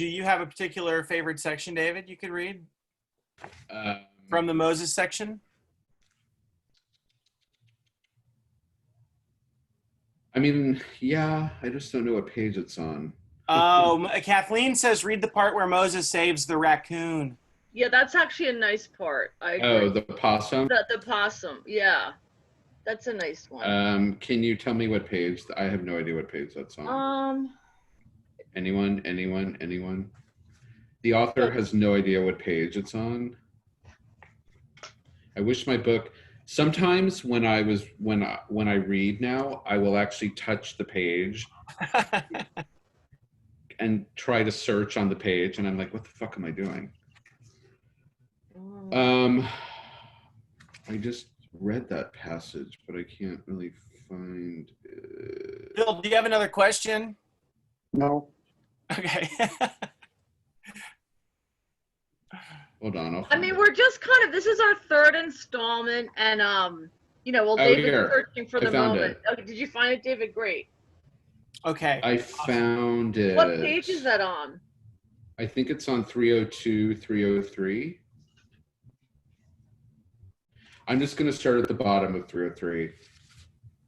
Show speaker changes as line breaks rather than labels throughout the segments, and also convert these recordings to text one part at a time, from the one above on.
do you have a particular favorite section, David, you could read from the Moses section?
I mean, yeah, I just don't know what page it's on.
Oh, Kathleen says read the part where Moses saves the raccoon.
Yeah, that's actually a nice part. I agree.
Oh, the possum?
The possum, yeah. That's a nice one.
Can you tell me what page? I have no idea what page that's on. Anyone? The author has no idea what page it's on. I wish my book. Sometimes when I read now, I will actually touch the page and try to search on the page, and I'm like, what the fuck am I doing? I just read that passage, but I can't really find it.
Bill, do you have another question?
No.
Okay.
Hold on.
I mean, we're just kind of, this is our third installment, and you know, well, David's searching for the moment. Okay, did you find it, David? Great.
Okay.
I found it.
What page is that on?
I think it's on 302, 303. I'm just going to start at the bottom of 303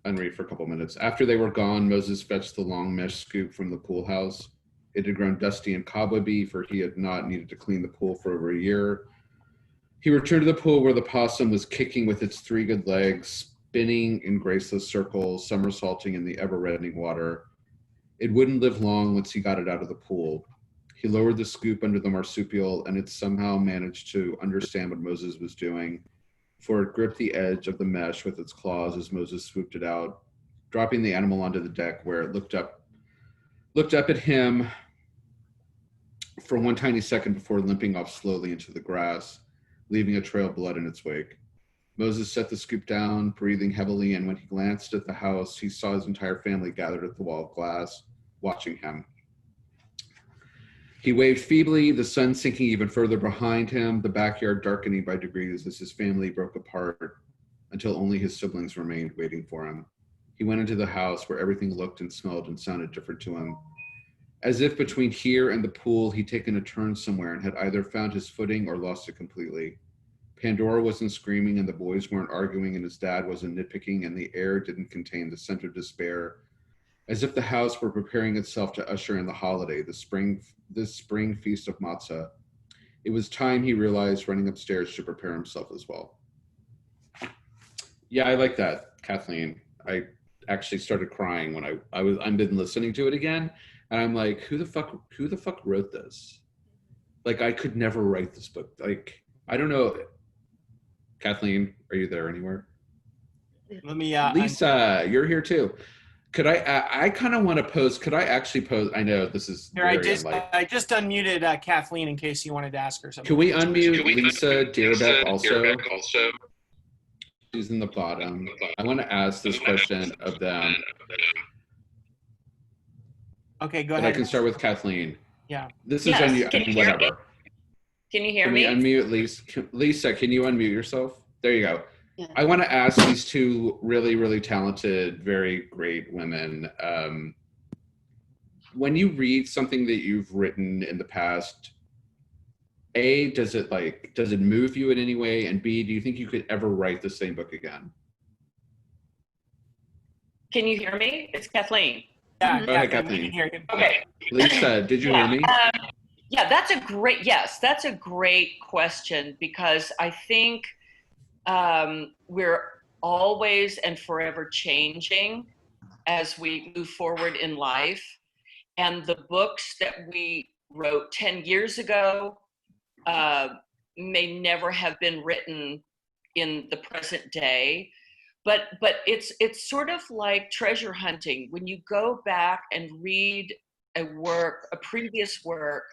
and read for a couple minutes. After they were gone, Moses fetched the long mesh scoop from the pool house. It had grown dusty and cobwebby, for he had not needed to clean the pool for over a year. He returned to the pool where the possum was kicking with its 3 good legs, spinning in graceless circles, somersaulting in the ever-reddening water. It wouldn't live long once he got it out of the pool. He lowered the scoop under the marsupial, and it somehow managed to understand what Moses was doing, for it gripped the edge of the mesh with its claws as Moses swooped it out, dropping the animal onto the deck, where it looked up at him for one tiny second before limping off slowly into the grass, leaving a trail of blood in its wake. Moses set the scoop down, breathing heavily, and when he glanced at the house, he saw his entire family gathered at the wall of glass, watching him. He waved feebly, the sun sinking even further behind him, the backyard darkening by degrees as his family broke apart until only his siblings remained waiting for him. He went into the house where everything looked and smelled and sounded different to him. As if between here and the pool, he'd taken a turn somewhere and had either found his footing or lost it completely. Pandora wasn't screaming and the boys weren't arguing and his dad wasn't nitpicking and the air didn't contain the scent of despair. As if the house were preparing itself to usher in the holiday, this spring feast of matzah. It was time, he realized, running upstairs to prepare himself as well. Yeah, I like that, Kathleen. I actually started crying when I've been listening to it again, and I'm like, who the fuck wrote this? Like, I could never write this book. Like, I don't know. Kathleen, are you there anywhere?
Let me.
Lisa, you're here too. Could I kind of want to pose, could I actually pose, I know this is
Here, I just unmuted Kathleen in case you wanted to ask her something.
Can we unmute Lisa Deerbeck also? She's in the bottom. I want to ask this question of them.
Okay, go
but
ahead.
I can start with Kathleen.
Yeah.
This is whatever.
Can you hear me?
Can we unmute Lisa? Lisa, can you unmute yourself? There you go. Yeah. I want to ask these two really, really talented, very great women. When you read something that you've written in the past, A, does it move you in any way? And B, do you think you could ever write the same book again?
Can you hear me? It's Kathleen.
Yeah,
go ahead, Kathleen.
Okay.
Lisa, did you hear me?
Yeah, that's a great question, because I think we're always and forever changing as we move forward in life. And the books that we wrote 10 years ago may never have been written in the present day. But it's sort of like treasure hunting. When you go back and read a previous work,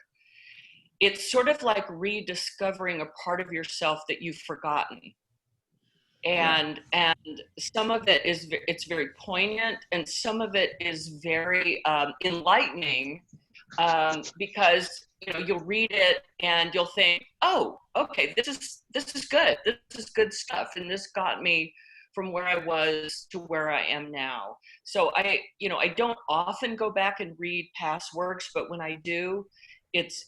it's sort of like rediscovering a part of yourself that you've forgotten. And some of it it's very poignant, and some of it is very enlightening, because you'll read it and you'll think, oh, okay, this is good. This is good stuff, and this got me from where I was to where I am now. So I don't often go back and read past works, but when I do, it's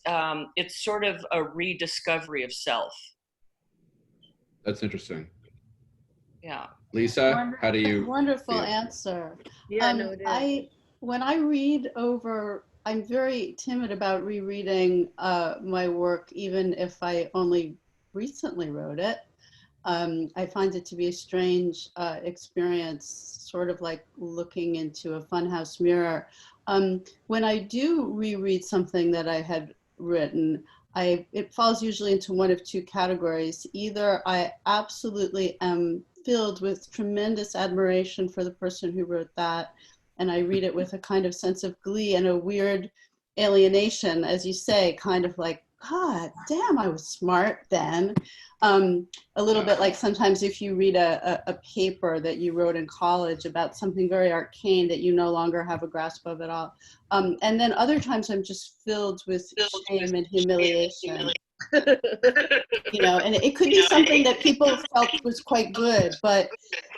sort of a rediscovery of self.
That's interesting.
Yeah.
Lisa, how do you?
Wonderful answer.
Yeah, no, it is.
When I read over, I'm very timid about rereading my work, even if I only recently wrote it. I find it to be a strange experience, sort of like looking into a funhouse mirror. When I do reread something that I had written, it falls usually into one of two categories. Either I absolutely am filled with tremendous admiration for the person who wrote that, and I read it with a kind of sense of glee and a weird alienation, as you say, kind of like, God damn, I was smart then. A little bit like sometimes if you read a paper that you wrote in college about something very arcane that you no longer have a grasp of at all. And then other times I'm just filled with shame and humiliation. You know, and it could be something that people felt was quite good, but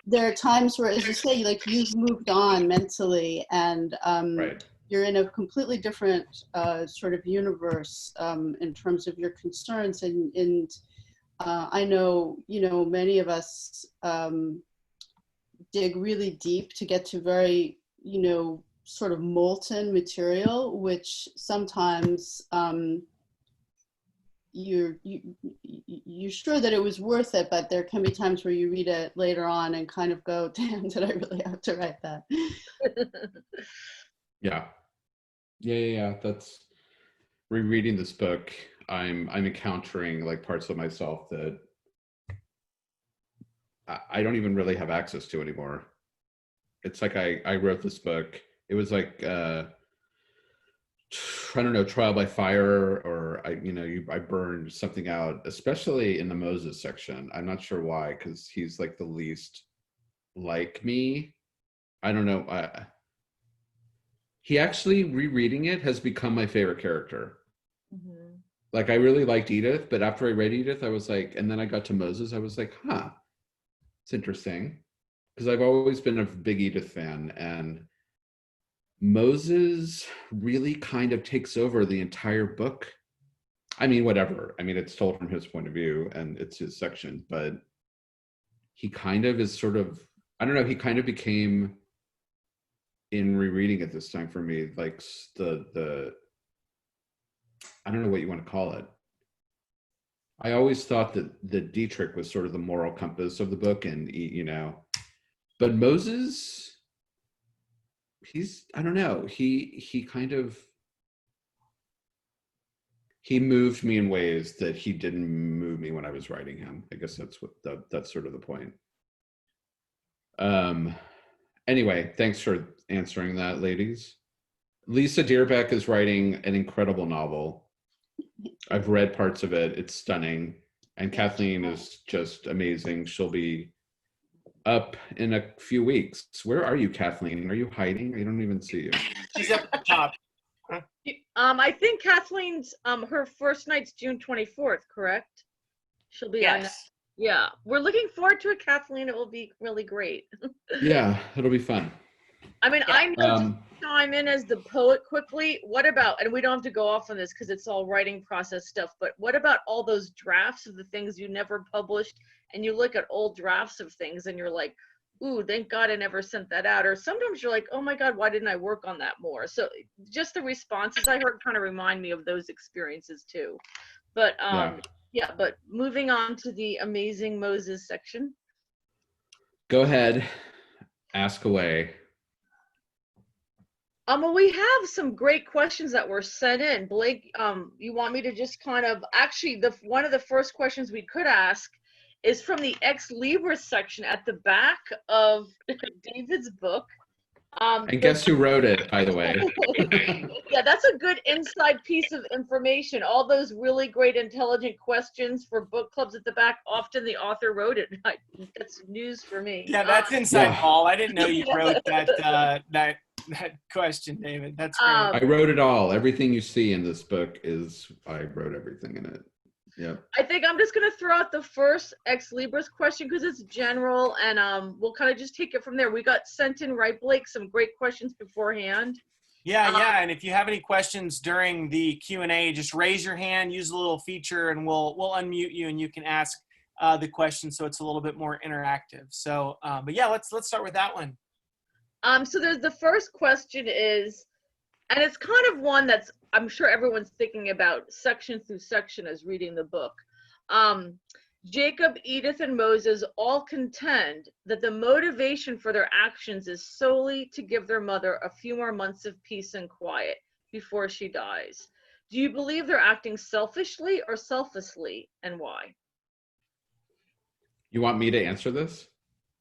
there are times where, as you say, like you've moved on mentally, and you're in a completely different sort of universe in terms of your concerns, and I know, you know, many of us dig really deep to get to very, you know, sort of molten material, which sometimes you're sure that it was worth it, but there can be times where you read it later on and kind of go, damn, did I really have to write that?
Yeah. That's rereading this book. I'm encountering like parts of myself that I don't even really have access to anymore. It's like I wrote this book. It was like I don't know, trial by fire, or I burned something out, especially in the Moses section. I'm not sure why, because he's like the least like me. I don't know. He actually, rereading it, has become my favorite character. Mm-hmm. Like, I really liked Edith, but after I read Edith, I was like, and then I got to Moses, I was like, huh, it's interesting. Because I've always been a big Edith fan, and Moses really kind of takes over the entire book. I mean, whatever. I mean, it's told from his point of view, and it's his section, but he kind of is sort of, I don't know, he kind of became, in rereading it this time for me, like the I don't know what you want to call it. I always thought that Dietrich was sort of the moral compass of the book, and but Moses, I don't know, he kind of, he moved me in ways that he didn't move me when I was writing him. I guess that's sort of the point. Anyway, thanks for answering that, ladies. Lisa Deerbeck is writing an incredible novel. I've read parts of it. It's stunning. And Kathleen is just amazing. She'll be up in a few weeks. Where are you, Kathleen? Are you hiding? I don't even see you.
She's up at the top.
I think Kathleen's, her first night's June 24th, correct? She'll be on. Yeah, we're looking forward to it, Kathleen. It will be really great.
Yeah, it'll be fun.
I mean, I know to chime in as the poet quickly. What about, and we don't have to go off on this because it's all writing process stuff, but what about all those drafts of the things you never published, and you look at old drafts of things and you're like, ooh, thank God I never sent that out. Or sometimes you're like, oh my God, why didn't I work on that more? So just the responses I heard kind of remind me of those experiences too. But yeah, but moving on to the amazing Moses section.
Go ahead, ask away.
Well, we have some great questions that were sent in. Blake, you want me to just kind of, actually, one of the first questions we could ask is from the Ex Libris section at the back of David's book.
And guess who wrote it, by the way?
Yeah, that's a good inside piece of information. All those really great, intelligent questions for book clubs at the back, often the author wrote it. That's news for me.
Yeah, that's inside Paul. I didn't know you wrote that question, David. That's great.
I wrote it all. Everything you see in this book I wrote everything in it. Yeah.
I think I'm just going to throw out the first Ex Libris question because it's general, and we'll kind of just take it from there. We got sent in, right, Blake, some great questions beforehand.
Yeah. And if you have any questions during the Q&A, just raise your hand, use the little feature, and we'll unmute you and you can ask the question, so it's a little bit more interactive. So, but yeah, let's start with that one.
So there's the first question is, and it's kind of one that's I'm sure everyone's thinking about section through section as reading the book. Jacob, Edith, and Moses all contend that the motivation for their actions is solely to give their mother a few more months of peace and quiet before she dies. Do you believe they're acting selfishly or selflessly, and why?
You want me to answer this?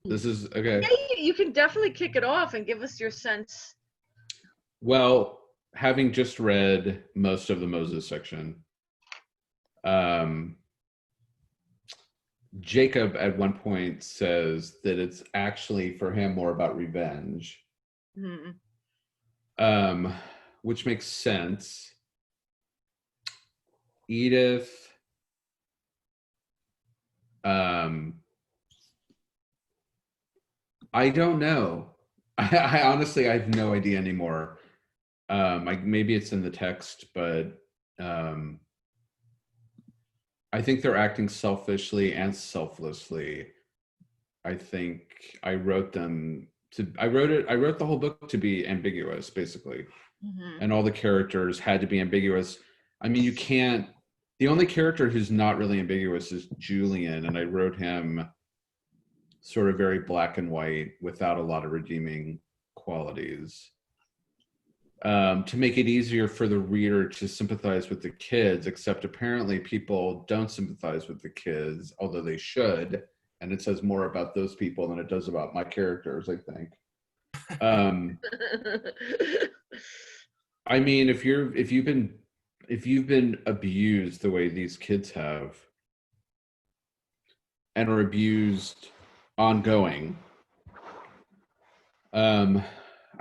This is okay.
Yeah, you can definitely kick it off and give us your sense.
Well, having just read most of the Moses section, Jacob at one point says that it's actually for him more about revenge, which makes sense. Edith, I don't know. I honestly, I have no idea anymore. Maybe it's in the text, but I think they're acting selfishly and selflessly. I think I wrote the whole book to be ambiguous, basically. And all the characters had to be ambiguous. I mean, the only character who's not really ambiguous is Julian, and I wrote him sort of very black and white without a lot of redeeming qualities. To make it easier for the reader to sympathize with the kids, except apparently people don't sympathize with the kids, although they should. And it says more about those people than it does about my characters, I think. I mean, if you've been abused the way these kids have, and are abused ongoing, I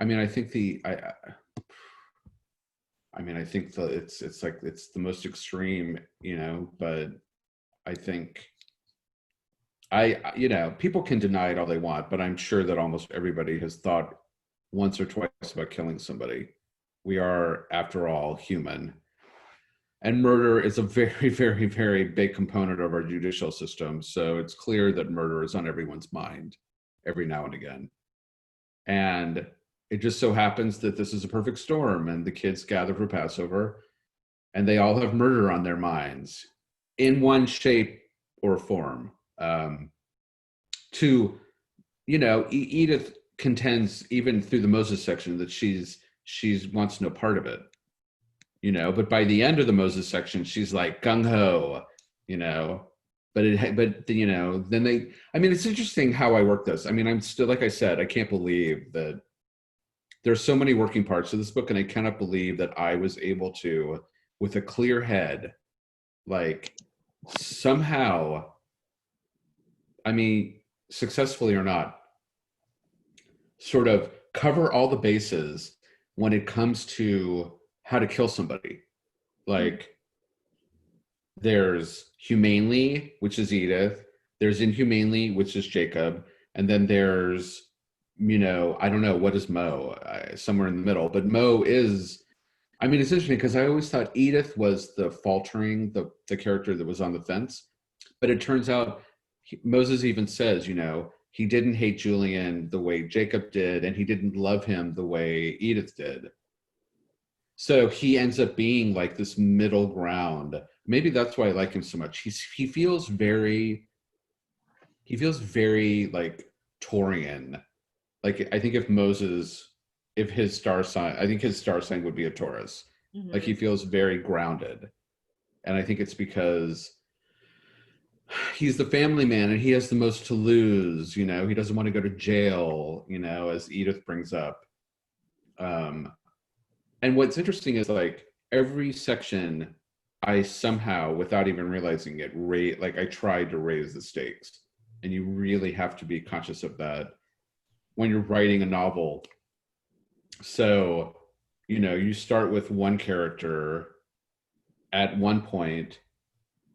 mean, I think I think that it's like it's the most extreme, but I think people can deny it all they want, but I'm sure that almost everybody has thought once or twice about killing somebody. We are, after all, human. And murder is a very, very, very big component of our judicial system. So it's clear that murder is on everyone's mind every now and again. And it just so happens that this is a perfect storm, and the kids gather for Passover, and they all have murder on their minds in one shape or form. Edith contends even through the Moses section that she wants no part of it, but by the end of the Moses section, she's like gung-ho, then it's interesting how I work this. I mean, I'm still, like I said, I can't believe that there's so many working parts of this book, and I cannot believe that I was able to, with a clear head, like somehow, I mean, successfully or not, sort of cover all the bases when it comes to how to kill somebody. Like, there's humanely, which is Edith, there's inhumanely, which is Jacob, and then there's, I don't know, what is Mo? Somewhere in the middle. But Mo is, I mean, it's interesting because I always thought Edith was the faltering, the character that was on the fence. But it turns out Moses even says, he didn't hate Julian the way Jacob did, and he didn't love him the way Edith did. So he ends up being like this middle ground. Maybe that's why I like him so much. He feels very like Taurian. Like, I think his star sign would be a Taurus. Like, he feels very grounded. And I think it's because he's the family man and he has the most to lose, he doesn't want to go to jail, as Edith brings up. And what's interesting is, like, every section I somehow, without even realizing it, I tried to raise the stakes. And you really have to be conscious of that when you're writing a novel. So, you start with one character at one point,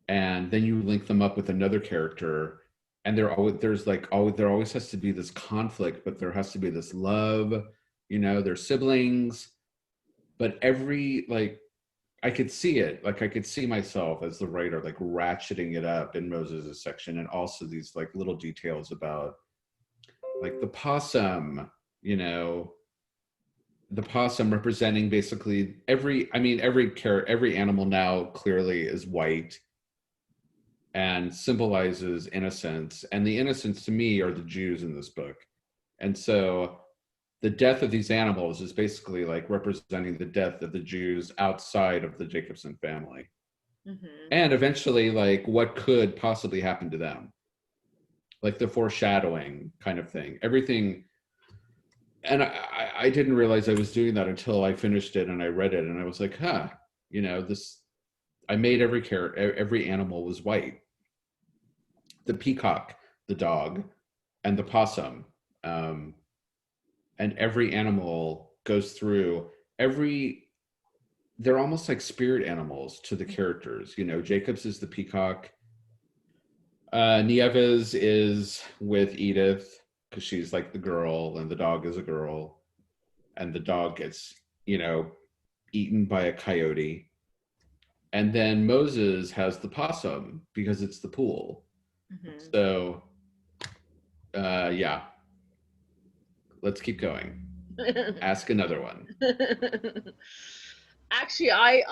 and then you link them up with another character, and there always has to be this conflict, but there has to be this love, they're siblings, but every, like, I could see it, like I could see myself as the writer, like ratcheting it up in Moses's section, and also these like little details about like the possum, you know, the possum representing basically every animal now clearly is white and symbolizes innocence, and the innocents to me are the Jews in this book. And so the death of these animals is basically like representing the death of the Jews outside of the Jacobson family.
Mm-hmm.
And eventually, like, what could possibly happen to them? Like the foreshadowing kind of thing. Everything. And I didn't realize I was doing that until I finished it and I read it, and I was like, huh, you know, this, I made every animal was white. The peacock, the dog, and the possum. And every animal goes through they're almost like spirit animals to the characters. You know, Jacobs is the peacock. Nieves is with Edith because she's like the girl, and the dog is a girl, and the dog gets, you know, eaten by a coyote. And then Moses has the possum because it's the pool.
Mm-hmm.
So, yeah, let's keep going. Ask another one.
Actually, I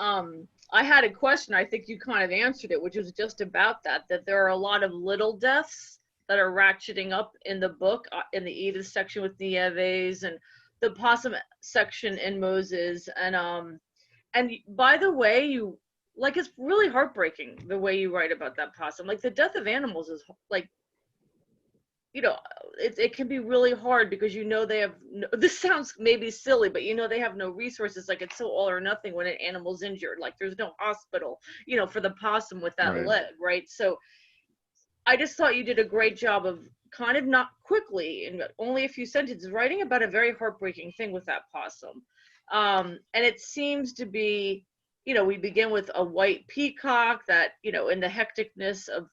had a question. I think you kind of answered it, which was just about that there are a lot of little deaths that are ratcheting up in the book, in the Edith section with Nieves, and the possum section in Moses. And by the way, you, like, it's really heartbreaking the way you write about that possum. Like, the death of animals is like, you know, it can be really hard because, you know, they have no, this sounds maybe silly, but, you know, they have no resources. Like, it's so all or nothing when an animal's injured. Like, there's no hospital, you know, for the possum with that
Right.
leg, right? So I just thought you did a great job of kind of, not quickly, in only a few sentences, writing about a very heartbreaking thing with that possum. And it seems to be, you know, we begin with a white peacock that, you know, in the hecticness of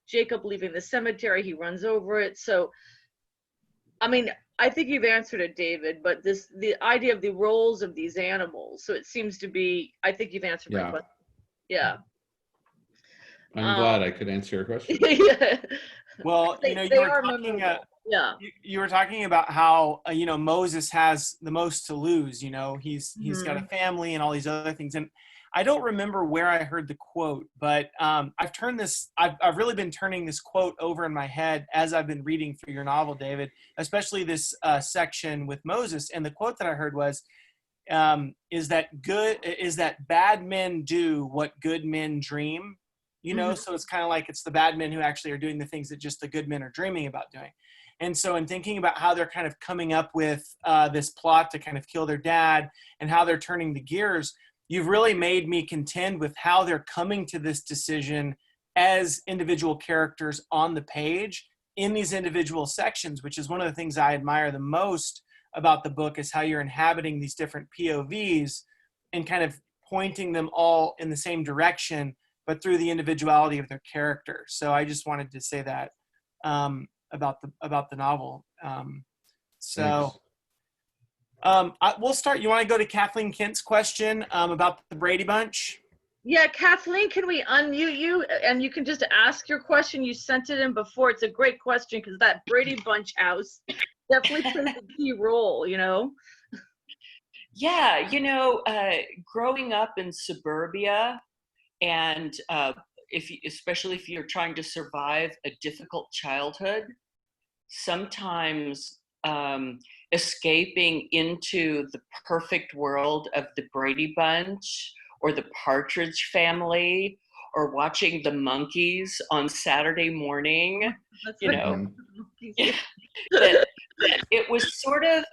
Jacob leaving the cemetery, he runs over it. So, I mean, I think you've answered it, David, but the idea of the roles of these animals. So it seems to be, I think you've answered my question. Yeah.
I'm glad I could answer your question.
Yeah.
Well, you know,
They are memorable. Yeah.
You were talking about how, you know, Moses has the most to lose. You know, he's got a family and all these other things. And I don't remember where I heard the quote, but I've really been turning this quote over in my head as I've been reading for your novel, David, especially this section with Moses. And the quote that I heard was, is that bad men do what good men dream? You know, so it's kind of like it's the bad men who actually are doing the things that just the good men are dreaming about doing. And so in thinking about how they're kind of coming up with this plot to kind of kill their dad and how they're turning the gears, you've really made me contend with how they're coming to this decision as individual characters on the page in these individual sections, which is one of the things I admire the most about the book, is how you're inhabiting these different POVs and kind of pointing them all in the same direction, but through the individuality of their character. So I just wanted to say that about the novel. We'll start. You want to go to Kathleen Kent's question about the Brady Bunch?
Yeah, Kathleen, can we unmute you and you can just ask your question? You sent it in before. It's a great question because that Brady Bunch house definitely plays a key role, you know?
Yeah, you know, growing up in suburbia, and especially if you're trying to survive a difficult childhood, sometimes escaping into the perfect world of the Brady Bunch or the Partridge Family or watching the Monkees on Saturday morning, you know, that it was sort of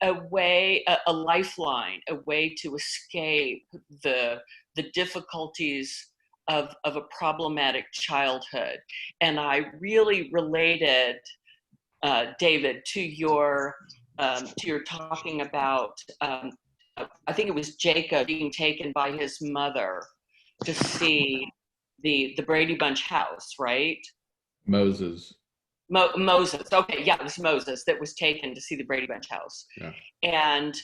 a way, a lifeline, a way to escape the difficulties of a problematic childhood. And I really related, David, to your talking about, I think it was Jacob being taken by his mother to see the Brady Bunch house, right?
Moses.
Moses. Okay, yeah, it was Moses that was taken to see the Brady Bunch house.
Yeah.
And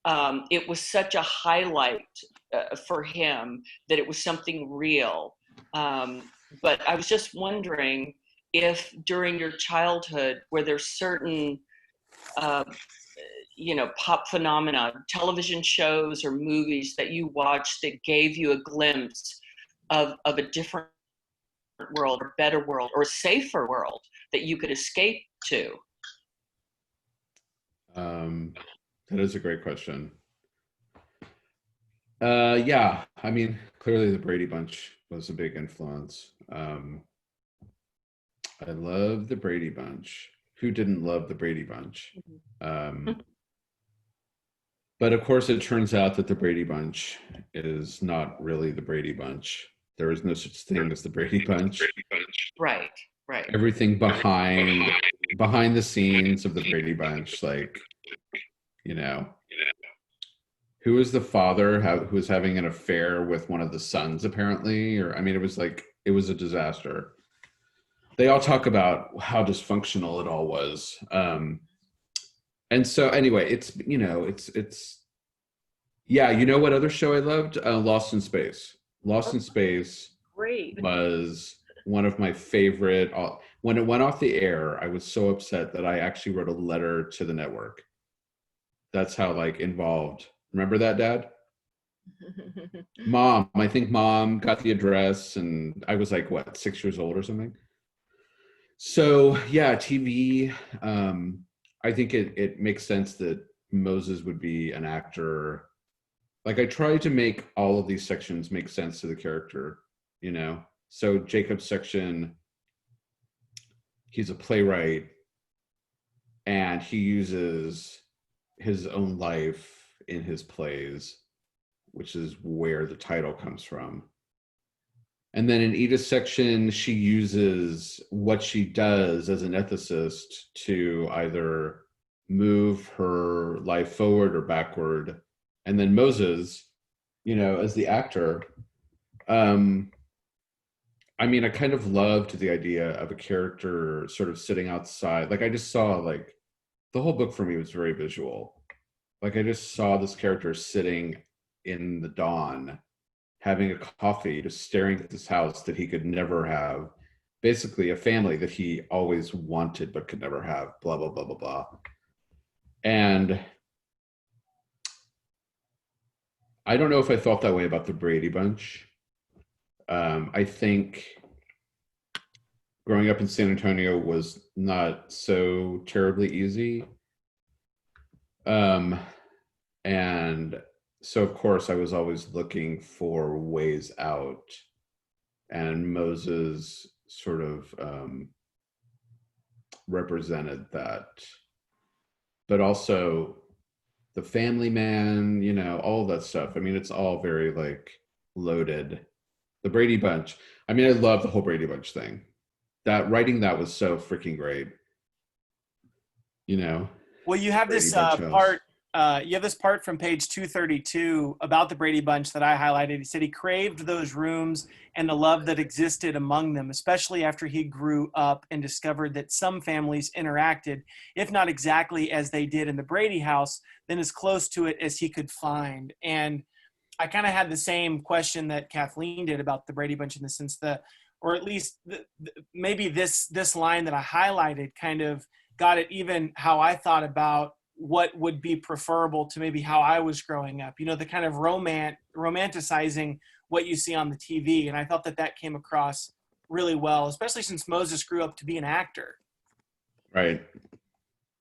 it was such a highlight for him that it was something real. But I was just wondering if during your childhood, were there certain, pop phenomena, television shows or movies that you watched that gave you a glimpse of a different world, or better world, or a safer world that you could escape to?
That is a great question. Yeah, I mean, clearly the Brady Bunch was a big influence. I love the Brady Bunch. Who didn't love the Brady Bunch? But of course, it turns out that the Brady Bunch is not really the Brady Bunch. There is no such thing as the Brady Bunch.
Right.
Everything behind the scenes of the Brady Bunch, like, who was the father who was having an affair with one of the sons, apparently? Or, I mean, it was a disaster. They all talk about how dysfunctional it all was. And so anyway, it's yeah, you know what other show I loved? Lost in Space. Lost in Space
Great.
was one of my favorite. When it went off the air, I was so upset that I actually wrote a letter to the network. That's how involved. Remember that, Dad? I think Mom got the address, and I was 6 years old or something. So yeah, TV. I think it makes sense that Moses would be an actor. I tried to make all of these sections make sense to the character, So Jacob's section, he's a playwright, and he uses his own life in his plays, which is where the title comes from. And then in Edith's section, she uses what she does as an ethicist to either move her life forward or backward. And then Moses, as the actor, I mean, I kind of loved the idea of a character sort of sitting outside. I just saw the whole book for me was very visual. I just saw this character sitting in the dawn, having a coffee, just staring at this house that he could never have, basically a family that he always wanted but could never have, blah, blah, blah, blah, blah. And I don't know if I felt that way about the Brady Bunch. I think growing up in San Antonio was not so terribly easy. And so, of course, I was always looking for ways out. And Moses sort of represented that. But also the family man, all of that stuff. I mean, it's all very loaded. The Brady Bunch. I mean, I love the whole Brady Bunch thing. Writing that was so freaking great.
Well, you have this part. You have this part from page 232 about the Brady Bunch that I highlighted. He said he craved those rooms and the love that existed among them, especially after he grew up and discovered that some families interacted, if not exactly as they did in the Brady house, then as close to it as he could find. And I kind of had the same question that Kathleen did about the Brady Bunch in the sense or at least maybe this line that I highlighted kind of got it even how I thought about what would be preferable to maybe how I was growing up, the kind of romanticizing what you see on the TV. And I thought that came across really well, especially since Moses grew up to be an actor.
Right.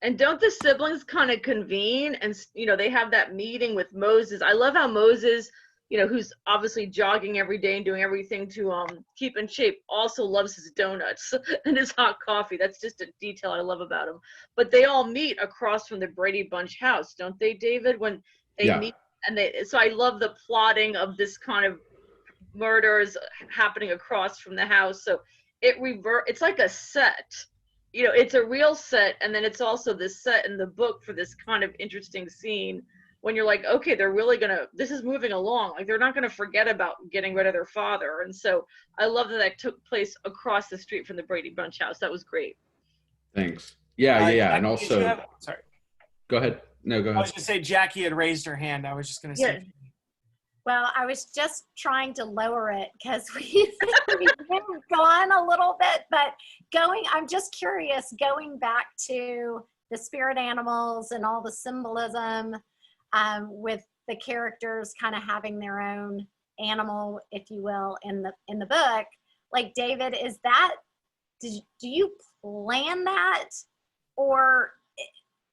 And don't the siblings kind of convene and, they have that meeting with Moses. I love how Moses, who's obviously jogging every day and doing everything to keep in shape, also loves his donuts and his hot coffee. That's just a detail I love about him. But they all meet across from the Brady Bunch house, don't they, David? When they meet, and so I love the plotting of this kind of murders happening across from the house. So it's like a set. It's a real set, and then it's also this set in the book for this kind of interesting scene when you're like, okay, they're really this is moving along. They're not gonna forget about getting rid of their father. And so I love that took place across the street from the Brady Bunch house. That was great.
Thanks. Yeah. And also,
sorry.
Go ahead. No, go
I was
ahead.
gonna say Jackie had raised her hand. I was just gonna
Yeah.
say.
Well, I was just trying to lower it because we've gone a little bit, but I'm just curious, going back to the spirit animals and all the symbolism with the characters kind of having their own animal, if you will, in the book. Like, David, do you plan that, or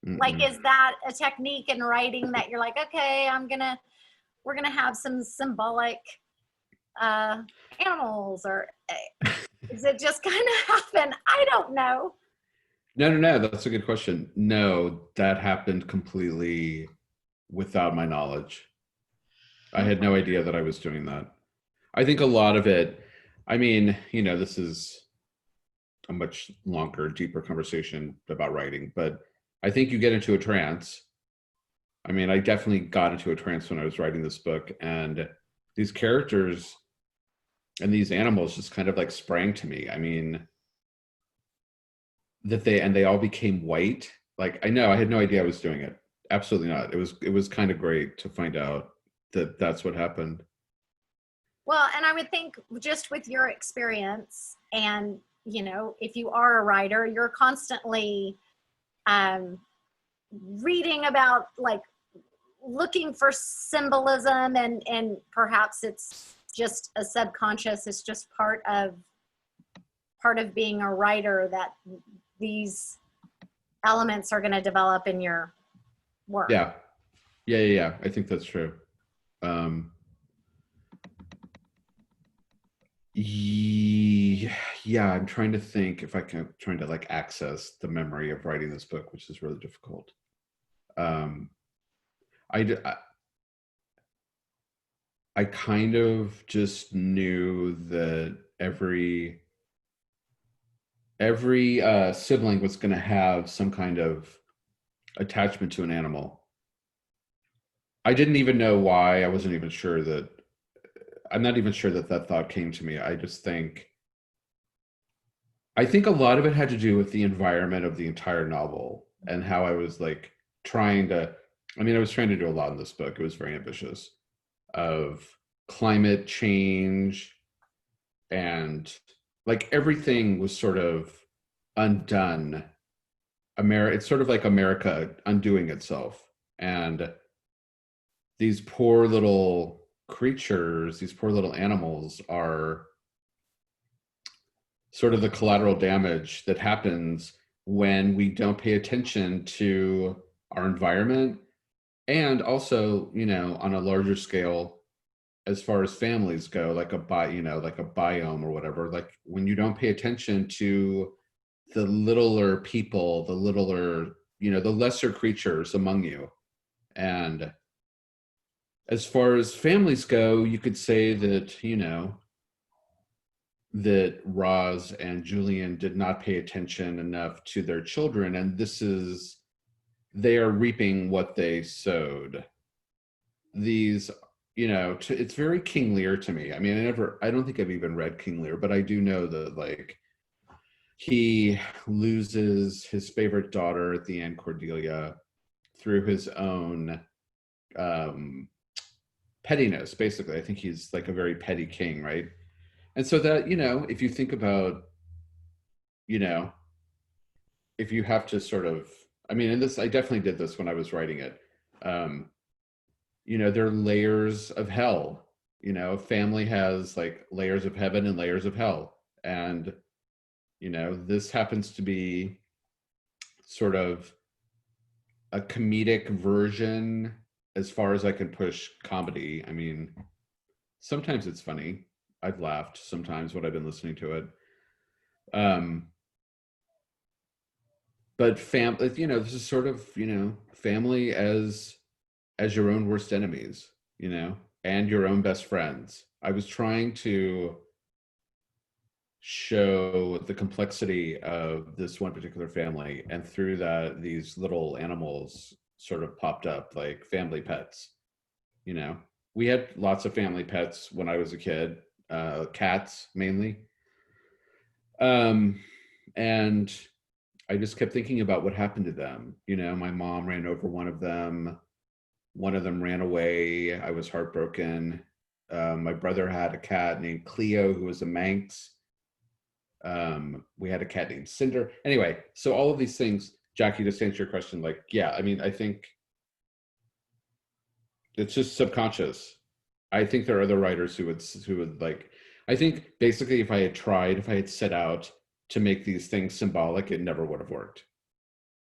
like, is that a technique in writing that you're like, okay, we're gonna have some symbolic animals, or is it just kind of happen? I don't know.
No. That's a good question. No, that happened completely without my knowledge. I had no idea that I was doing that. I think a lot of it, I mean, this is a much longer, deeper conversation about writing, but I think you get into a trance. I mean, I definitely got into a trance when I was writing this book, and these characters and these animals just kind of like sprang to me. I mean, they all became white. Like, I had no idea I was doing it. Absolutely not. It was kind of great to find out that that's what happened.
Well, and I would think, just with your experience, and if you are a writer, you're constantly reading about, like, looking for symbolism, and perhaps it's just a subconscious, it's just part of being a writer, that these elements are going to develop in your work.
Yeah. I think that's true. Yeah, I'm trying to think if trying to like access the memory of writing this book, which is really difficult. I kind of just knew that every sibling was going to have some kind of attachment to an animal. I didn't even know why. I'm not even sure that thought came to me. I think a lot of it had to do with the environment of the entire novel, and how I was like I was trying to do a lot in this book. It was very ambitious, of climate change, and like everything was sort of undone. It's sort of like America undoing itself, and these poor little creatures, these poor little animals, are sort of the collateral damage that happens when we don't pay attention to our environment. And also, on a larger scale, as far as families go, like a biome or whatever, like when you don't pay attention to the littler people, the lesser creatures among you. And as far as families go, you could say that, that Roz and Julian did not pay attention enough to their children, and they are reaping what they sowed. These, it's very King Lear to me. I mean, I don't think I've even read King Lear, but I do know that, like, he loses his favorite daughter at the end, Cordelia, through his own pettiness, basically. I think he's like a very petty king, right? And so that, if you think about, if you have to sort of, I definitely did this when I was writing it. There are layers of hell. Family has like layers of heaven and layers of hell. And, this happens to be sort of a comedic version, as far as I can push comedy. I mean, sometimes it's funny. I've laughed sometimes when I've been listening to it. But family, this is sort of, family as your own worst enemies, and your own best friends. I was trying to show the complexity of this one particular family, and through that, these little animals sort of popped up, like family pets. We had lots of family pets when I was a kid, cats mainly. And I just kept thinking about what happened to them. You know, my mom ran over one of them. One of them ran away. I was heartbroken. My brother had a cat named Cleo, who was a Manx. We had a cat named Cinder. Anyway, so all of these things, Jackie, just to answer your question, like, yeah, I mean, I think it's just subconscious. I think there are other writers who would like, I think basically if I had set out to make these things symbolic, it never would have worked.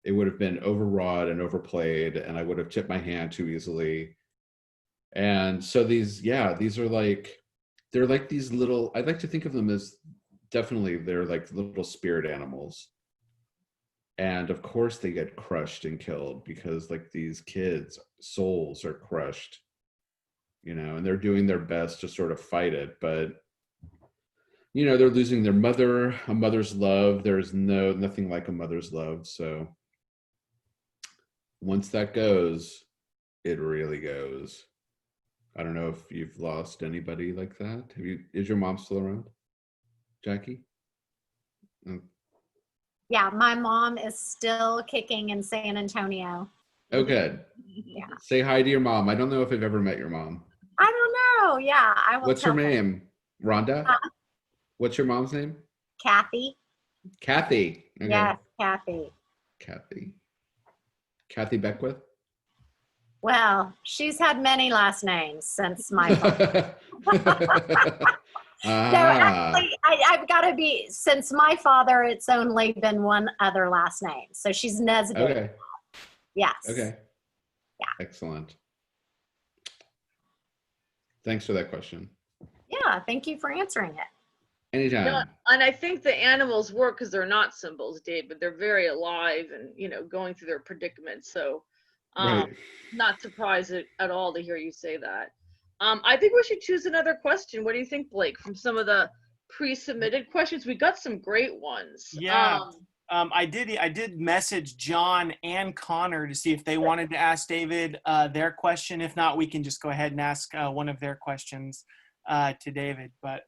It would have been overwrought and overplayed, and I would have tipped my hand too easily. And so these are like, they're like these little, I'd like to think of them as definitely they're like little spirit animals. And of course they get crushed and killed because like these kids' souls are crushed, you know, and they're doing their best to sort of fight it. But, you know, they're losing their mother, a mother's love. There's nothing like a mother's love. So once that goes, it really goes. I don't know if you've lost anybody like that. Is your mom still around, Jackie?
Yeah, my mom is still kicking in San Antonio.
Oh, good.
Yeah.
Say hi to your mom. I don't know if I've ever met your mom.
I don't know. Yeah, I will.
What's her
tell her.
name? Rhonda? What's your mom's name?
Kathy.
Kathy. Okay.
Yes, Kathy.
Kathy Beckwith?
Well, she's had many last names since my father. No, actually, I've got to be, since my father, it's only been one other last name. So she's Nesbitt.
Okay.
Yes.
Okay.
Yeah.
Excellent. Thanks for that question.
Yeah, thank you for answering it.
Anytime.
Yeah, and I think the animals work because they're not symbols, Dave, but they're very alive and, you know, going through their predicaments. So
Right.
not surprised at all to hear you say that. I think we should choose another question. What do you think, Blake, from some of the pre-submitted questions? We got some great ones.
Yeah. I did message John and Connor to see if they wanted to ask David their question. If not, we can just go ahead and ask one of their questions to David. But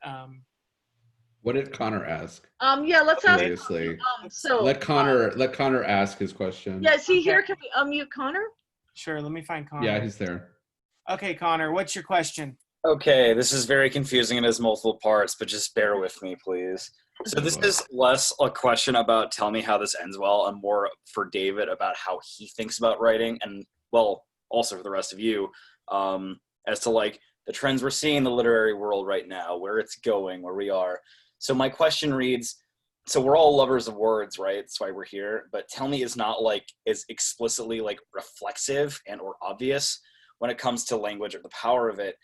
what did Connor ask?
Yeah, let's ask.
Seriously.
So
let Connor ask his question.
Yeah, is he here? Can we unmute Connor?
Sure, let me find Connor.
Yeah, he's there.
Okay, Connor, what's your question?
Okay, this is very confusing and has multiple parts, but just bear with me, please. So this is less a question about tell me how this ends well and more for David about how he thinks about writing and, well, also for the rest of you, as to like the trends we're seeing in the literary world right now, where it's going, where we are. So my question reads, so we're all lovers of words, right? That's why we're here. But tell me is not like as explicitly like reflexive and or obvious when it comes to language or the power of it,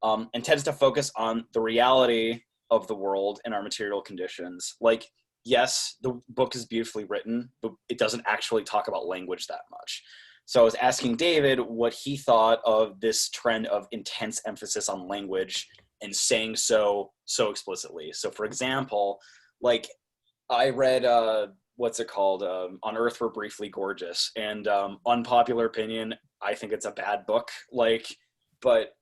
and tends to focus on the reality of the world and our material conditions. Like, yes, the book is beautifully written, but it doesn't actually talk about language that much. So I was asking David what he thought of this trend of intense emphasis on language and saying so explicitly. So for example, like I read, what's it called? On Earth We're Briefly Gorgeous, and unpopular opinion, I think it's a bad book. Like, but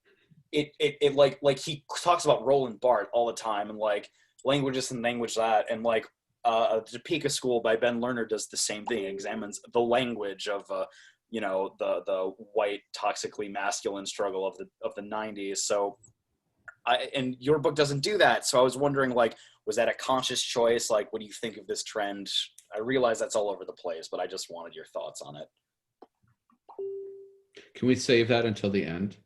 it like he talks about Roland Barthes all the time and like language this and language that, and like Topeka School by Ben Lerner does the same thing, examines the language of you know, the white toxically masculine struggle of the 90s. So and your book doesn't do that. So I was wondering, like, was that a conscious choice? Like, what do you think of this trend? I realize that's all over the place, but I just wanted your thoughts on it.
Can we save that until the end?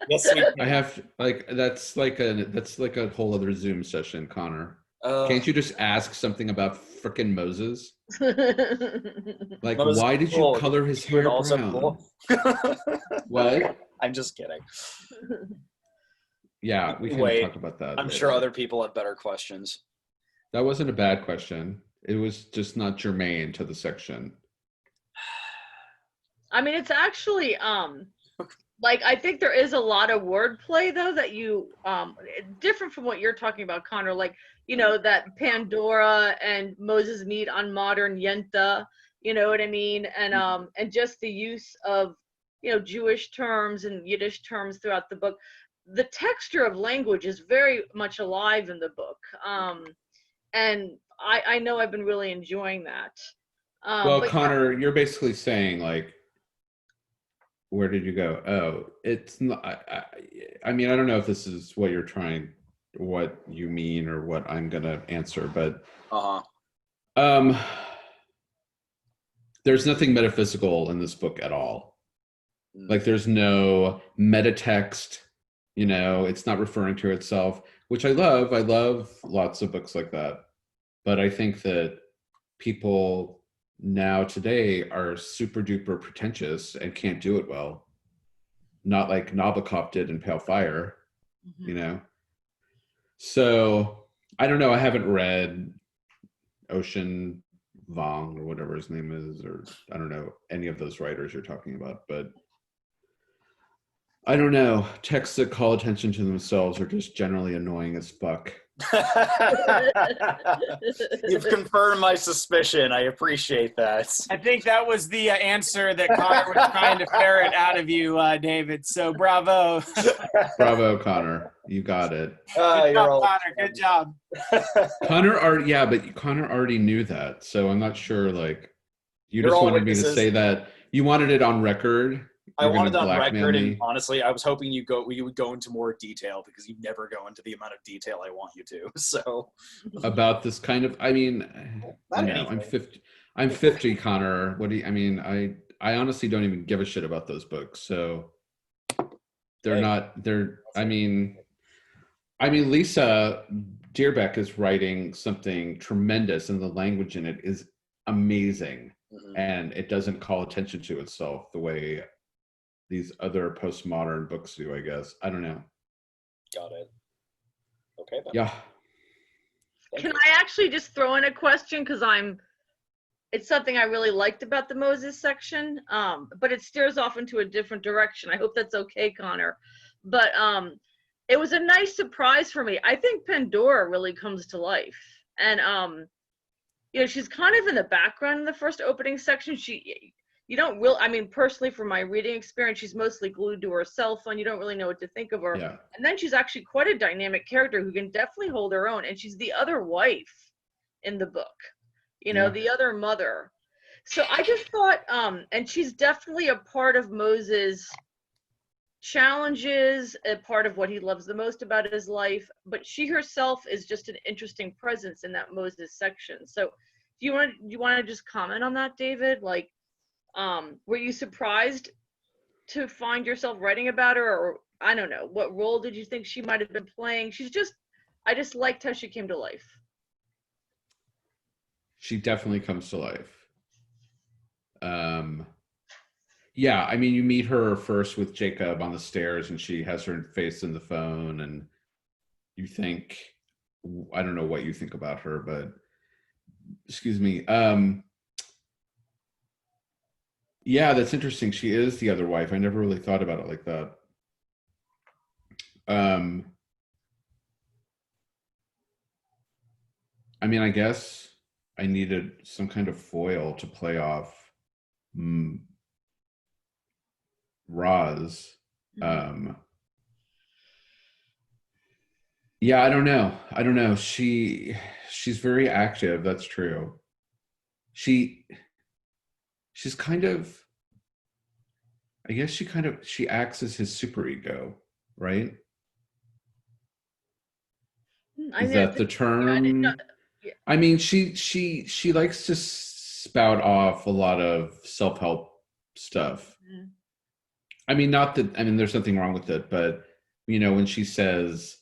Yes,
I have like that's like a whole other Zoom session, Connor. Can't you just ask something about frickin' Moses? Like,
Moses
why did
cool.
you color his hair
Also
brown?
cool.
What?
I'm just kidding.
Yeah, we can
Wait,
talk about that.
I'm
later.
sure other people have better questions.
That wasn't a bad question. It was just not germane to the section.
I mean, it's actually like, I think there is a lot of wordplay though that you different from what you're talking about, Connor. Like, you know, that Pandora and Moses meet on modern Yenta, you know what I mean? And just the use of, you know, Jewish terms and Yiddish terms throughout the book. The texture of language is very much alive in the book. and I know I've been really enjoying that.
Well,
But
Connor, you're basically saying like, where did you go? Oh, it's not. I mean, I don't know if this is what what you mean, or what I'm gonna answer, but there's nothing metaphysical in this book at all. Like, there's no meta text. You know, it's not referring to itself, which I love. I love lots of books like that, but I think that people now today are super duper pretentious and can't do it well. Not like Nabokov did in Pale Fire, you know? So I don't know. I haven't read Ocean Vuong or whatever his name is, or I don't know any of those writers you're talking about, but I don't know. Texts that call attention to themselves are just generally annoying as fuck.
You've confirmed my suspicion. I appreciate that.
I think that was the answer that Connor was trying to ferret out of you, David. So bravo.
Bravo, Connor. You got it.
Good job, Connor. Good job.
Connor already knew that. So I'm not sure, like, you
They're
just
all
wanted me to
witnesses.
say that. You wanted it on record.
I wanted it on
blackmail
record,
me.
and honestly, I was hoping you would go into more detail, because you never go into the amount of detail I want you to. So
About this kind of, I mean,
Not
you know,
anything.
I'm 50, Connor. What do you, I mean, I honestly don't even give a shit about those books. So I mean, Lisa Deerbeck is writing something tremendous, and the language in it is amazing. And it doesn't call attention to itself the way these other postmodern books do, I guess. I don't know.
Got it. Okay. Then.
Yeah.
can I actually just throw in a question? Because it's something I really liked about the Moses section, but it steers off into a different direction. I hope that's okay, Connor. But it was a nice surprise for me. I think Pandora really comes to life. And, you know, she's kind of in the background in the first opening section. You don't really, I mean, personally, from my reading experience, she's mostly glued to her cell phone. You don't really know what to think of her.
Yeah.
And then she's actually quite a dynamic character who can definitely hold her own. And she's the other wife in the book, you know, the other mother. So I just thought, and she's definitely a part of Moses' challenges, a part of what he loves the most about his life, but she herself is just an interesting presence in that Moses section. So do you want to just comment on that, David? Like, were you surprised to find yourself writing about her, or I don't know, what role did you think she might have been playing? I just liked how she came to life.
She definitely comes to life. Yeah, I mean, you meet her first with Jacob on the stairs, and she has her face in the phone, and you think, I don't know what you think about her, but excuse me. Yeah, that's interesting. She is the other wife. I never really thought about it like that. I mean, I guess I needed some kind of foil to play off Roz. Yeah, I don't know. She's very active. That's true. She's kind of, I guess she acts as his superego, right? Is that the term? I mean, she likes to spout off a lot of self-help stuff. I mean, there's nothing wrong with it, but you know, when she says,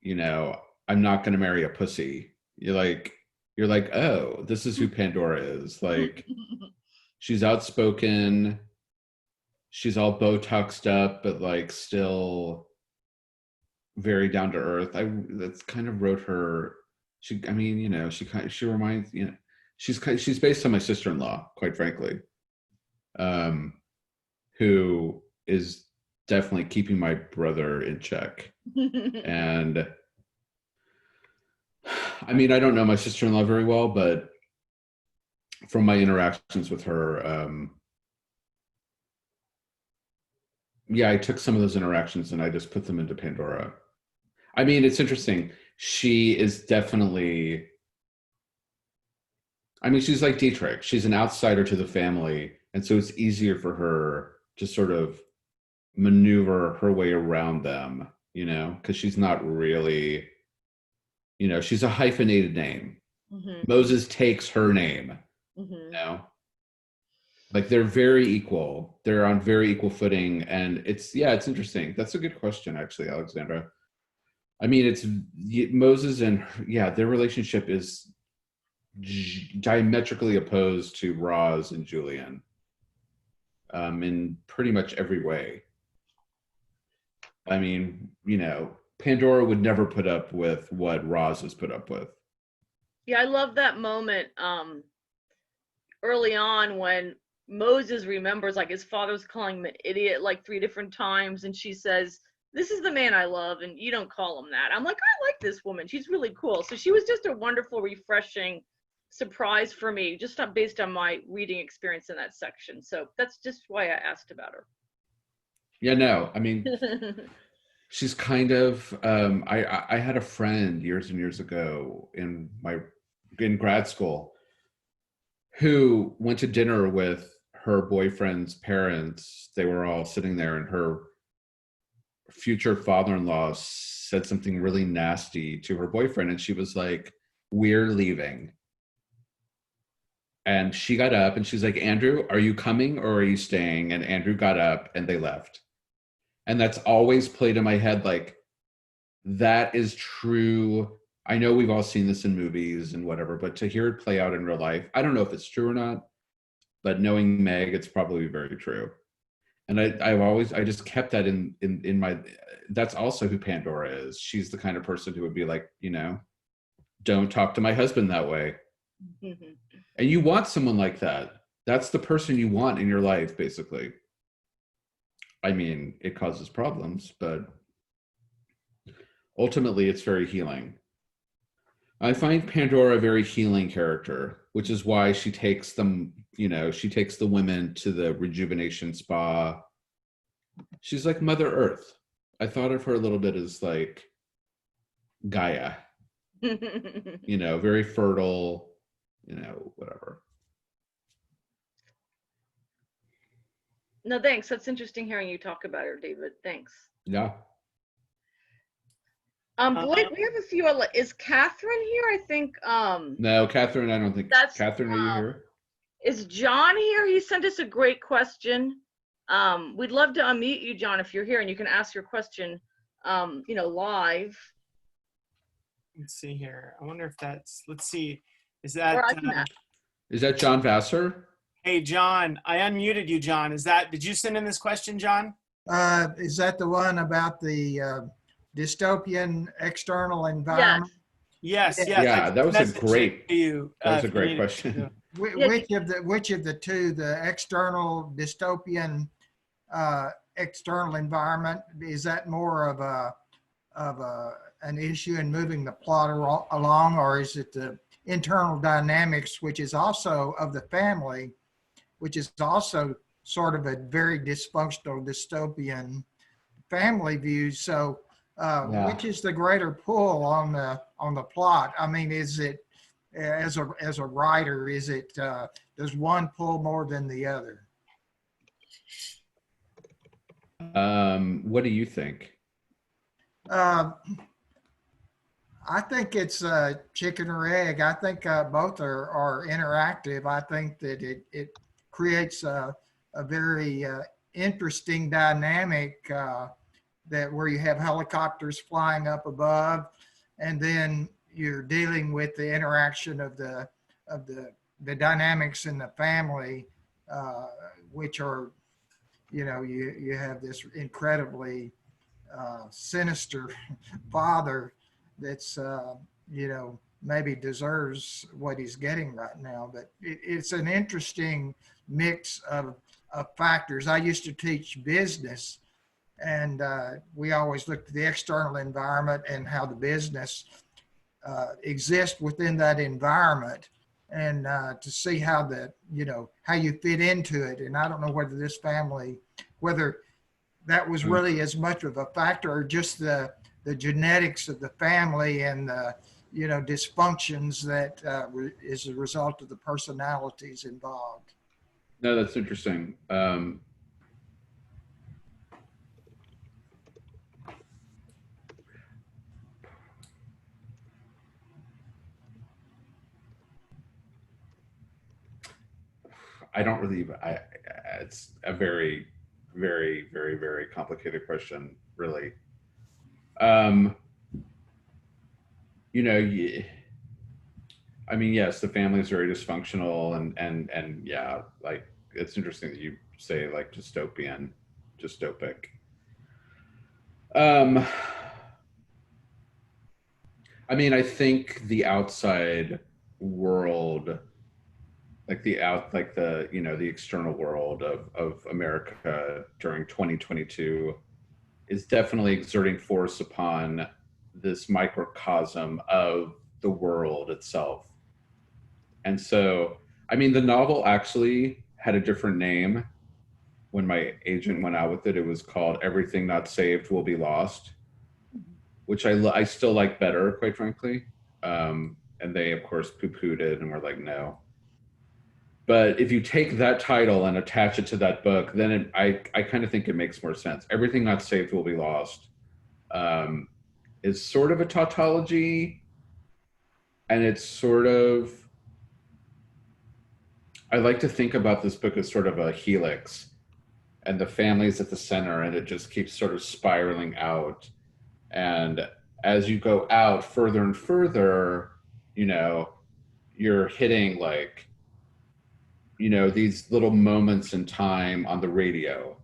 you know, I'm not going to marry a pussy, you're like, oh, this is who Pandora is. Like, she's outspoken, she's all Botoxed up, but like still very down to earth. That's kind of wrote her. She reminds, you know, she's based on my sister-in-law, quite frankly, who is definitely keeping my brother in check. And I mean, I don't know my sister-in-law very well, but from my interactions with her, yeah, I took some of those interactions and I just put them into Pandora. I mean, it's interesting. She is definitely I mean, she's like Dietrich. She's an outsider to the family. And so it's easier for her to sort of maneuver her way around them, you know, because she's not really, you know, she's a hyphenated name.
Mm-hmm.
Moses takes her name,
Mm-hmm.
you know, like they're very equal. They're on very equal footing. And it's interesting. That's a good question, actually, Alexandra. I mean, it's Moses and, their relationship is diametrically opposed to Roz and Julian in pretty much every way. I mean, you know, Pandora would never put up with what Roz has put up with.
Yeah, I love that moment early on when Moses remembers, like, his father's calling him an idiot like 3 different times, and she says, "This is the man I love, and you don't call him that." I'm like, I like this woman. She's really cool. So she was just a wonderful, refreshing surprise for me, just based on my reading experience in that section. So that's just why I asked about her.
Yeah, no, I mean, she's kind of, I had a friend years and years ago in grad school who went to dinner with her boyfriend's parents. They were all sitting there, and her future father-in-law said something really nasty to her boyfriend, and she was like, "We're leaving." And she got up and she's like, "Andrew, are you coming or are you staying?" And Andrew got up and they left. And that's always played in my head, like, that is true. I know we've all seen this in movies and whatever, but to hear it play out in real life, I don't know if it's true or not, but knowing Meg, it's probably very true. And I just kept that in my, that's also who Pandora is. She's the kind of person who would be like, you know, don't talk to my husband that way.
Mm-hmm.
And you want someone like that. That's the person you want in your life, basically. I mean, it causes problems, but ultimately it's very healing. I find Pandora a very healing character, which is why she takes them, you know, she takes the women to the rejuvenation spa. She's like Mother Earth. I thought of her a little bit as like Gaia, you know, very fertile, you know, whatever.
No, thanks. That's interesting hearing you talk about her, David. Thanks.
Yeah.
Blake, we have a few other. Is Catherine here? I think.
No, Catherine, I don't think. Catherine, are you here?
Is John here? He sent us a great question. We'd love to unmute you, John, if you're here, and you can ask your question, you know, live.
Let's see here. I wonder if that's, let's see. Is that
John Vassar?
Hey, John, I unmuted you, John. Did you send in this question, John?
Is that the one about the dystopian external environment?
Yes.
Yeah, that was a great question.
Which of the two, the external dystopian external environment, is that more of an issue in moving the plot along, or is it the internal dynamics, which is also of the family, which is also sort of a very dysfunctional dystopian family view? So which is the greater pull on the plot? I mean, is it, as a writer, is it does one pull more than the other?
What do you think?
I think it's chicken or egg. I think both are interactive. I think that it creates a very interesting dynamic that where you have helicopters flying up above, and then you're dealing with the interaction of the dynamics in the family, which are, you know, you have this incredibly sinister father that's you know, maybe deserves what he's getting right now, but it's an interesting mix of factors. I used to teach business, and we always looked at the external environment and how the business exists within that environment, and to see how how you fit into it. And I don't know whether this family, whether that was really as much of a factor, or just the genetics of the family and dysfunctions that is a result of the personalities involved.
No, that's interesting. I don't really, it's a very, very, very, very complicated question, really. I mean, yes, the family is very dysfunctional, and yeah, like, it's interesting that you say like dystopic. I mean, I think the outside world, like the external world of America during 2022 is definitely exerting force upon this microcosm of the world itself. And so, I mean, the novel actually had a different name when my agent went out with it. It was called Everything Not Saved Will Be Lost, which I still like better, quite frankly. And they, of course, poo-pooed it and were like, no. But if you take that title and attach it to that book, then I kind of think it makes more sense. Everything Not Saved Will Be Lost is sort of a tautology, and it's sort of, I like to think about this book as sort of a helix, and the family's at the center, and it just keeps sort of spiraling out. And as you go out further and further, you're hitting like, these little moments in time on the radio,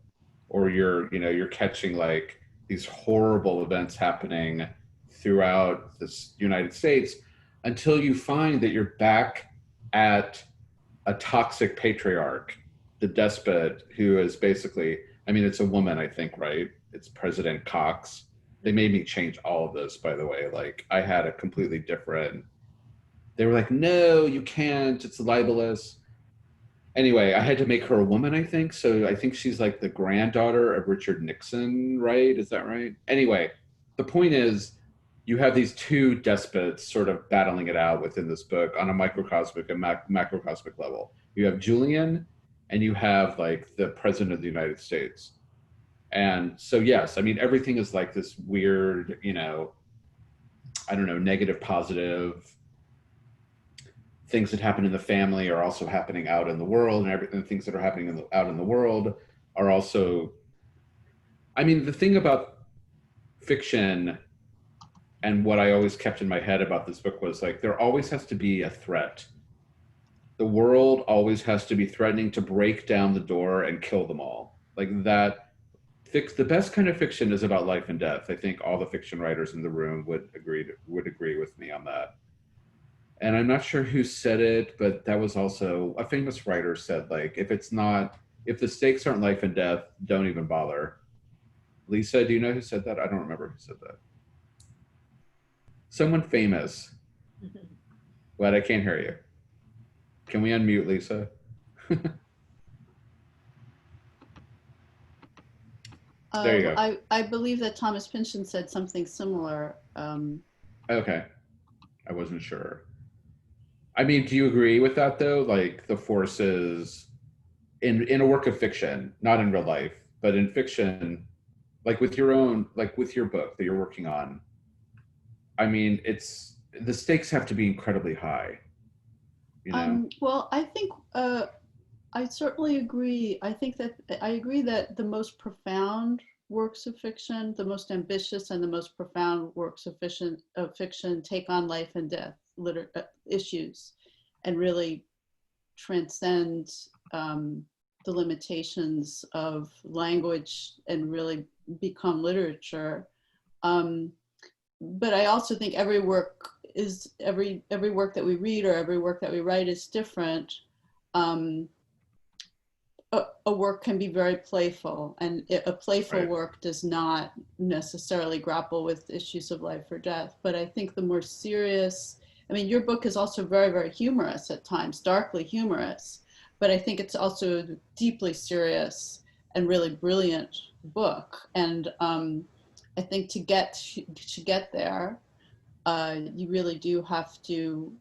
or you're catching like these horrible events happening throughout this United States, until you find that you're back at a toxic patriarch, the despot, who is basically, I mean, it's a woman, I think, right? It's President Cox. They made me change all of this, by the way. Like, I had a completely different, they were like, no, you can't, it's libelous. Anyway, I had to make her a woman, I think. So I think she's like the granddaughter of Richard Nixon, right? Is that right? Anyway, the point is, you have these two despots sort of battling it out within this book on a microcosmic and macrocosmic level. You have Julian, and you have like the president of the United States. And so, yes, I mean, everything is like this weird, I don't know, negative, positive. Things that happen in the family are also happening out in the world, and things that are happening out in the world are also, I mean, the thing about fiction and what I always kept in my head about this book was like, there always has to be a threat. The world always has to be threatening to break down the door and kill them all. Like that, the best kind of fiction is about life and death. I think all the fiction writers in the room would agree with me on that. And I'm not sure who said it, but that was also a famous writer said, like, if the stakes aren't life and death, don't even bother. Lisa, do you know who said that? I don't remember who said that. Someone famous. But I can't hear you. Can we unmute Lisa? There you go.
I believe that Thomas Pynchon said something similar.
Okay. I wasn't sure. I mean, do you agree with that though? Like the forces in a work of fiction, not in real life, but in fiction, like with your book that you're working on. I mean, the stakes have to be incredibly high.
Well, I think I certainly agree. I agree that the most profound works of fiction, the most ambitious and the most profound works of fiction take on life and death issues and really transcend the limitations of language and really become literature. But I also think every work that we read or every work that we write is different. A work can be very playful, and a playful work does not necessarily grapple with issues of life or death. But I think the more serious, I mean, your book is also very, very humorous at times, darkly humorous, but I think it's also a deeply serious and really brilliant book. And I think to get there, you really do have to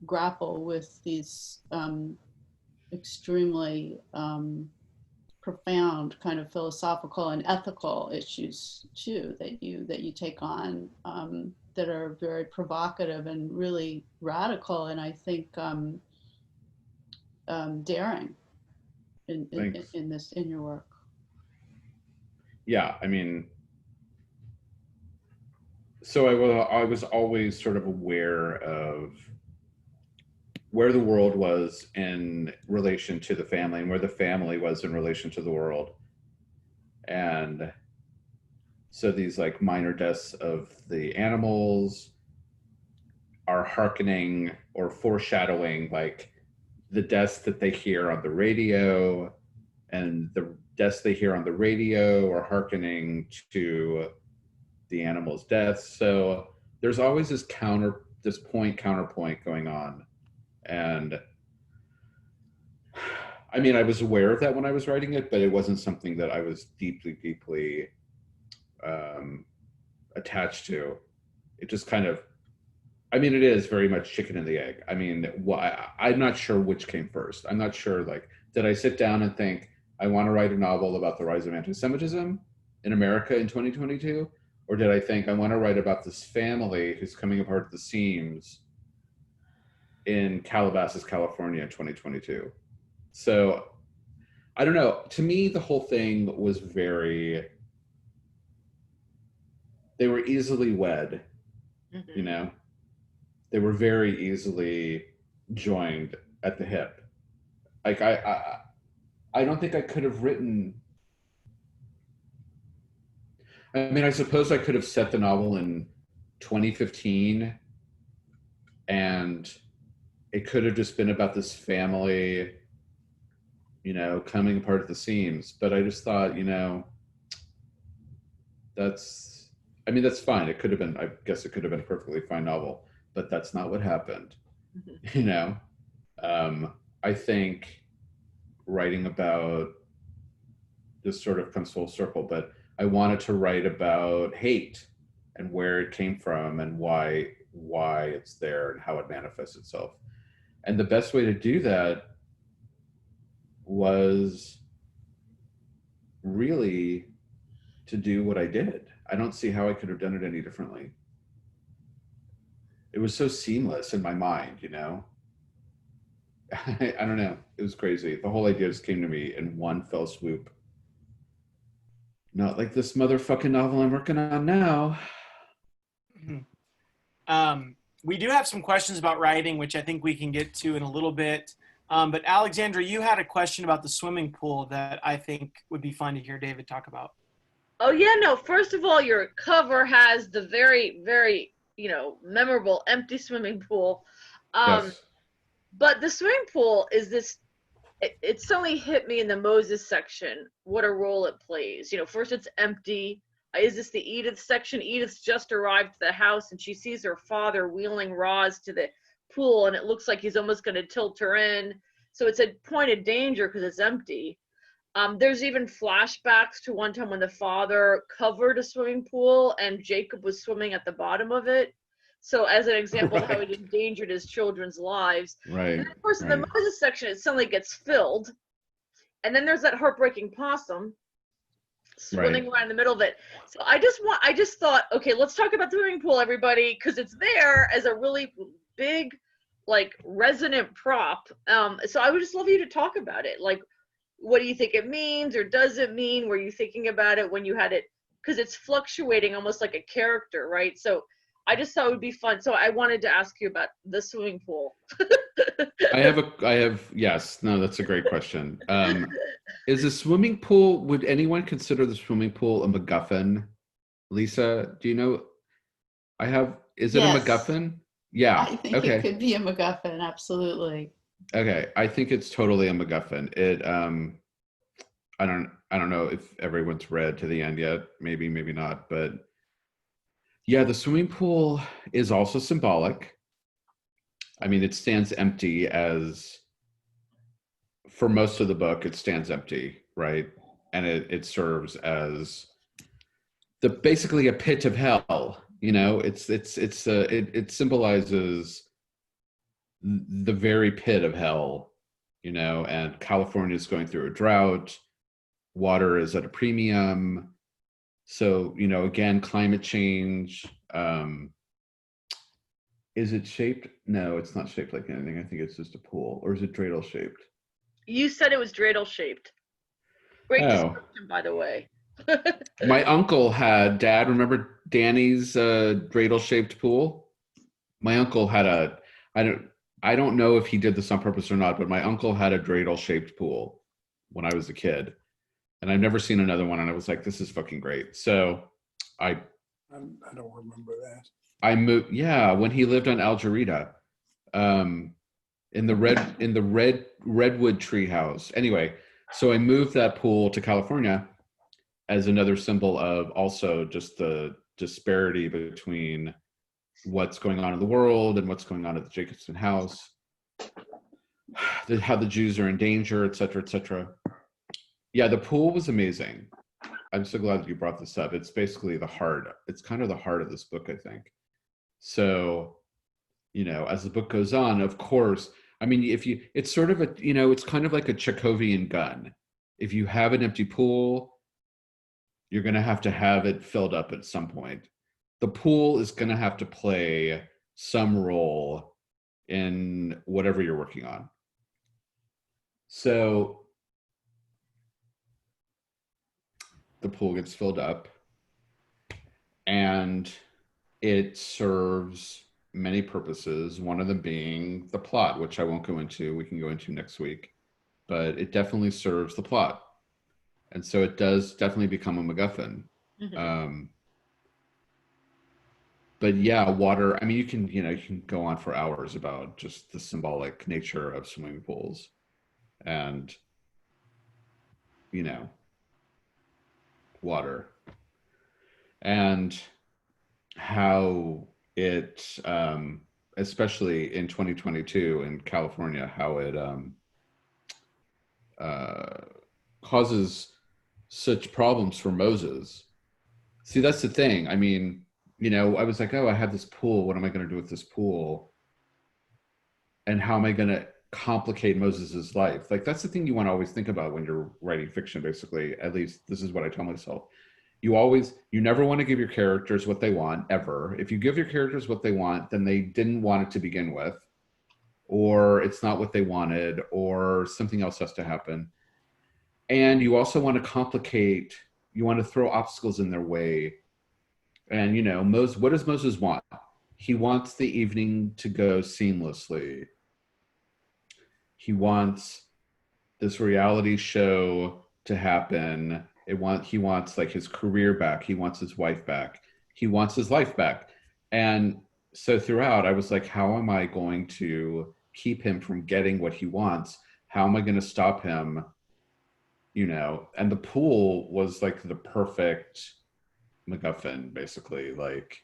grapple with these extremely profound kind of philosophical and ethical issues too that you take on, that are very provocative and really radical, and I think daring in your work.
Yeah, I mean, so I was always sort of aware of where the world was in relation to the family and where the family was in relation to the world. And so these like minor deaths of the animals are hearkening or foreshadowing like the deaths that they hear on the radio, and the deaths they hear on the radio are hearkening to the animals' deaths. So there's always this counterpoint going on. And I mean, I was aware of that when I was writing it, but it wasn't something that I was deeply attached to. It just kind of, I mean, it is very much chicken and the egg. I mean, I'm not sure which came first. I'm not sure, like, did I sit down and think, I want to write a novel about the rise of anti-Semitism in America in 2022? Or did I think, I want to write about this family who's coming apart at the seams in Calabasas, California in 2022? So I don't know. To me, the whole thing was they were easily wed, you know? They were very easily joined at the hip. Like I don't think I could have written, I mean, I suppose I could have set the novel in 2015 and it could have just been about this family, you know, coming apart at the seams. But I just thought, you know, that's fine. It could have been, I guess it could have been a perfectly fine novel, but that's not what happened. You know, I think writing about this sort of comes full circle, but I wanted to write about hate and where it came from and why it's there and how it manifests itself. And the best way to do that was really to do what I did. I don't see how I could have done it any differently. It was so seamless in my mind, you know? I don't know. It was crazy. The whole idea just came to me in one fell swoop. Not like this motherfucking novel I'm working on now.
We do have some questions about writing, which I think we can get to in a little bit. But Alexandra, you had a question about the swimming pool that I think would be fun to hear David talk about.
Oh yeah, no, first of all, your cover has the very, very, you know, memorable empty swimming pool.
Yes.
But the swimming pool is this, it suddenly hit me in the Moses section, what a role it plays. You know, first it's empty. Is this the Edith section? Edith's just arrived to the house and she sees her father wheeling rods to the pool and it looks like he's almost going to tilt her in. So it's a point of danger because it's empty. There's even flashbacks to one time when the father covered a swimming pool and Jacob was swimming at the bottom of it. So as an example of how he endangered his children's lives.
Right.
And of course, in the Moses section, it suddenly gets filled. And then there's that heartbreaking possum swimming around in the middle of it. So I just thought, okay, let's talk about the swimming pool, everybody, because it's there as a really big, like, resonant prop. So I would just love you to talk about it. Like, what do you think it means or does it mean? Were you thinking about it when you had it? Because it's fluctuating almost like a character, right? So I just thought it would be fun. So I wanted to ask you about the swimming pool.
Yes, no, that's a great question. Is the swimming pool, would anyone consider the swimming pool a MacGuffin? Lisa, do you know? Is it a MacGuffin? Yeah.
I think it could be a MacGuffin, absolutely.
Okay, I think it's totally a MacGuffin. I don't know if everyone's read to the end yet. Maybe not. But yeah, the swimming pool is also symbolic. I mean, it stands empty for most of the book, it stands empty, right? And it serves as basically a pit of hell, You know, it symbolizes the very pit of hell, you know, and California is going through a drought. Water is at a premium. So, you know, again, climate change. Is it shaped? No, it's not shaped like anything. I think it's just a pool. Or is it dreidel shaped?
You said it was dreidel shaped. Great description, by the way.
My uncle had, Dad, remember Danny's dreidel shaped pool? My uncle had I don't know if he did this on purpose or not, but my uncle had a dreidel shaped pool when I was a kid. And I've never seen another one. And I was like, this is fucking great. So I
don't remember that.
I moved, yeah, when he lived on Algerita, in the redwood tree house. Anyway, so I moved that pool to California as another symbol of also just the disparity between what's going on in the world and what's going on at the Jacobson house, how the Jews are in danger, et cetera, et cetera. Yeah, the pool was amazing. I'm so glad that you brought this up. It's basically it's kind of the heart of this book, I think. So, you know, as the book goes on, of course, I mean, it's sort of it's kind of like a Chekhovian gun. If you have an empty pool, you're going to have it filled up at some point. The pool is going to have to play some role in whatever you're working on. So the pool gets filled up and it serves many purposes, one of them being the plot, which I won't go into. We can go into next week, but it definitely serves the plot. And so it does definitely become a MacGuffin. Mm-hmm. But yeah, water, I mean, you can go on for hours about just the symbolic nature of swimming pools and, you know, water and how it, especially in 2022 in California, how it causes such problems for Moses. See, that's the thing. I mean, you know, I was like, oh, I have this pool. What am I going to do with this pool? And how am I going to complicate Moses's life? Like, that's the thing you want to always think about when you're writing fiction, basically. At least this is what I tell myself. You never want to give your characters what they want, ever. If you give your characters what they want, then they didn't want it to begin with, or it's not what they wanted, or something else has to happen. And you also want to complicate, you want to throw obstacles in their way. And, you know, what does Moses want? He wants the evening to go seamlessly. He wants this reality show to happen. He wants like his career back. He wants his wife back. He wants his life back. And so throughout, I was like, how am I going to keep him from getting what he wants? How am I going to stop him? You know, and the pool was like the perfect MacGuffin, basically. Like,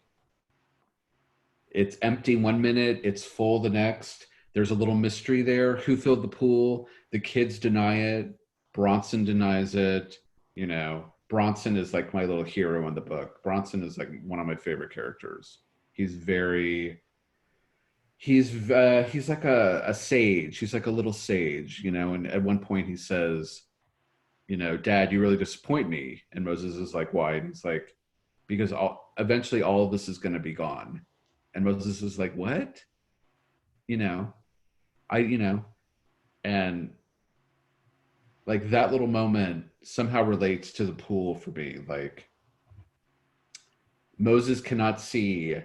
it's empty one minute, it's full the next. There's a little mystery there. Who filled the pool? The kids deny it. Bronson denies it. You know, Bronson is like my little hero in the book. Bronson is like one of my favorite characters. He's like a sage. He's like a little sage, you know, and at one point he says, you know, Dad, you really disappoint me. And Moses is like, why? And he's like, because eventually all of this is going to be gone. And Moses is like, what? You know, and like that little moment somehow relates to the pool for me. Like, Moses cannot see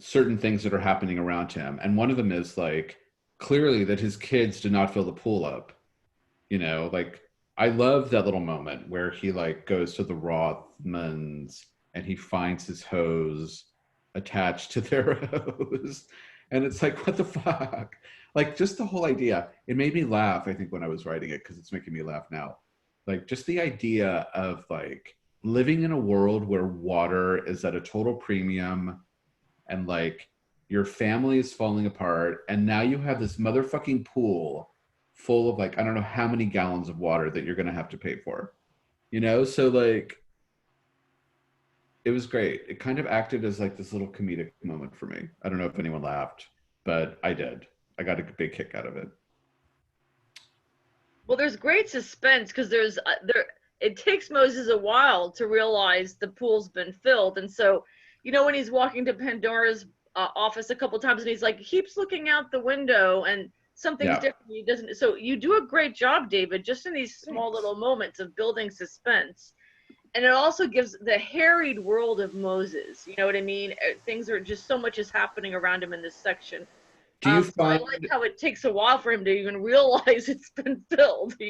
certain things that are happening around him. And one of them is like, clearly that his kids did not fill the pool up. You know, like, I love that little moment where he like goes to the Rothmans and he finds his hose attached to their hose. And it's like, what the fuck? Like, just the whole idea. It made me laugh, I think, when I was writing it, because it's making me laugh now. Like, just the idea of like living in a world where water is at a total premium and like your family is falling apart. And now you have this motherfucking pool full of like, I don't know how many gallons of water that you're going to have to pay for, you know? So like, It was great. It kind of acted as like this little comedic moment for me. I don't know if anyone laughed, but I did. I got a big kick out of it.
Well, there's great suspense because it takes Moses a while to realize the pool's been filled. And so, when he's walking to Pandora's office a couple times and he's like, he keeps looking out the window and something's different. He doesn't. So you do a great job, David, just in these small little moments of building suspense. And it also gives the harried world of Moses. You know what I mean? Things are just, so much is happening around him in this section.
Do you
So
find
I like how it takes a while for him to even realize it's been filled,
Do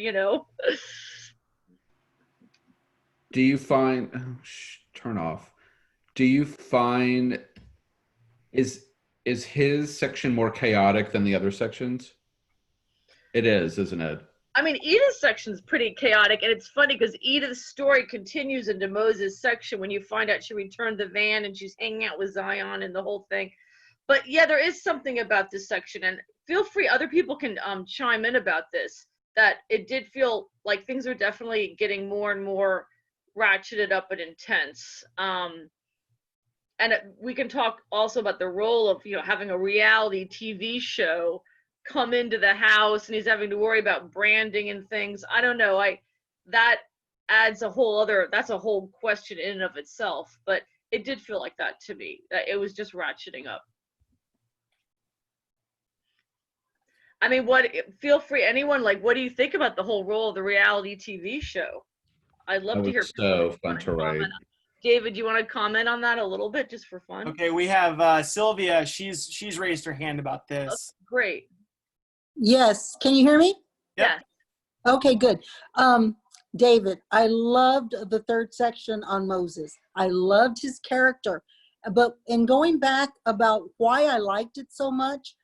you find turn off? Do you find is his section more chaotic than the other sections? It is, isn't it?
I mean, Edith's section is pretty chaotic, and it's funny because Edith's story continues into Moses' section when you find out she returned the van and she's hanging out with Zion and the whole thing. But yeah, there is something about this section, and feel free, other people can chime in about this, that it did feel like things are definitely getting more and more ratcheted up and intense. We can talk also about the role of, having a reality TV show come into the house, and he's having to worry about branding and things. I don't know. That adds that's a whole question in and of itself, but it did feel like that to me. That it was just ratcheting up. I mean, feel free, anyone, what do you think about the whole role of the reality TV show? I'd love to hear.
So fun to write.
David, you want to comment on that a little bit, just for fun?
Okay, we have Sylvia. She's raised her hand about this.
That's great.
Yes. Can you hear me?
Yeah.
Okay, good. David, I loved the third section on Moses. I loved his character. But in going back about why I liked it so much,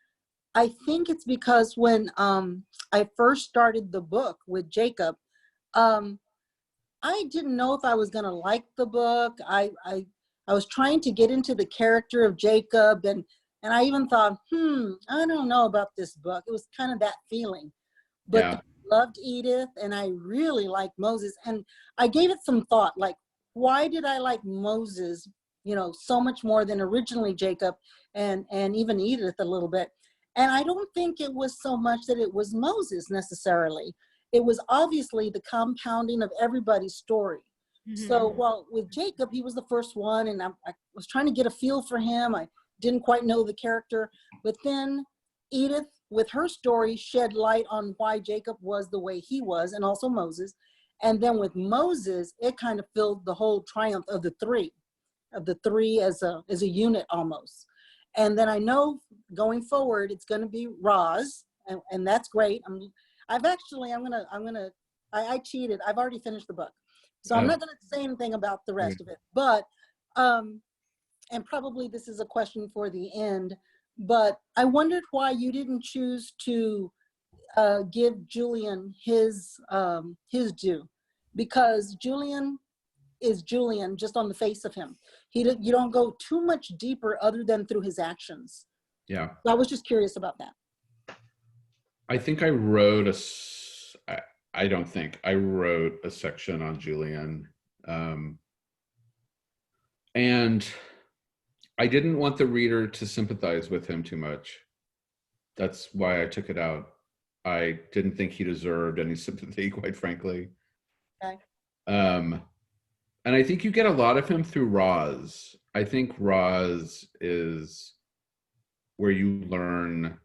I think it's because when I first started the book with Jacob, I didn't know if I was going to like the book. I was trying to get into the character of Jacob, and I even thought, I don't know about this book. It was kind of that feeling. But I loved Edith, and I really liked Moses. And I gave it some thought, like, why did I like Moses, so much more than originally Jacob and even Edith a little bit? And I don't think it was so much that it was Moses necessarily. It was obviously the compounding of everybody's story. Mm-hmm. So, with Jacob, he was the first one, and I was trying to get a feel for him. I didn't quite know the character. But then Edith, with her story, shed light on why Jacob was the way he was, and also Moses. And then with Moses, it kind of filled the whole triumph of the three as a unit almost. And then I know going forward, it's going to be Roz, and that's great. I cheated. I've already finished the book. So I'm not going to say anything about the rest of it. But, and probably this is a question for the end, but I wondered why you didn't choose to give Julian his due, because Julian is Julian just on the face of him. You don't go too much deeper other than through his actions.
Yeah.
So I was just curious about that.
I think I wrote I don't think I wrote a section on Julian. And I didn't want the reader to sympathize with him too much. That's why I took it out. I didn't think he deserved any sympathy, quite frankly.
Okay.
And I think you get a lot of him through Roz. I think Roz is where you learn.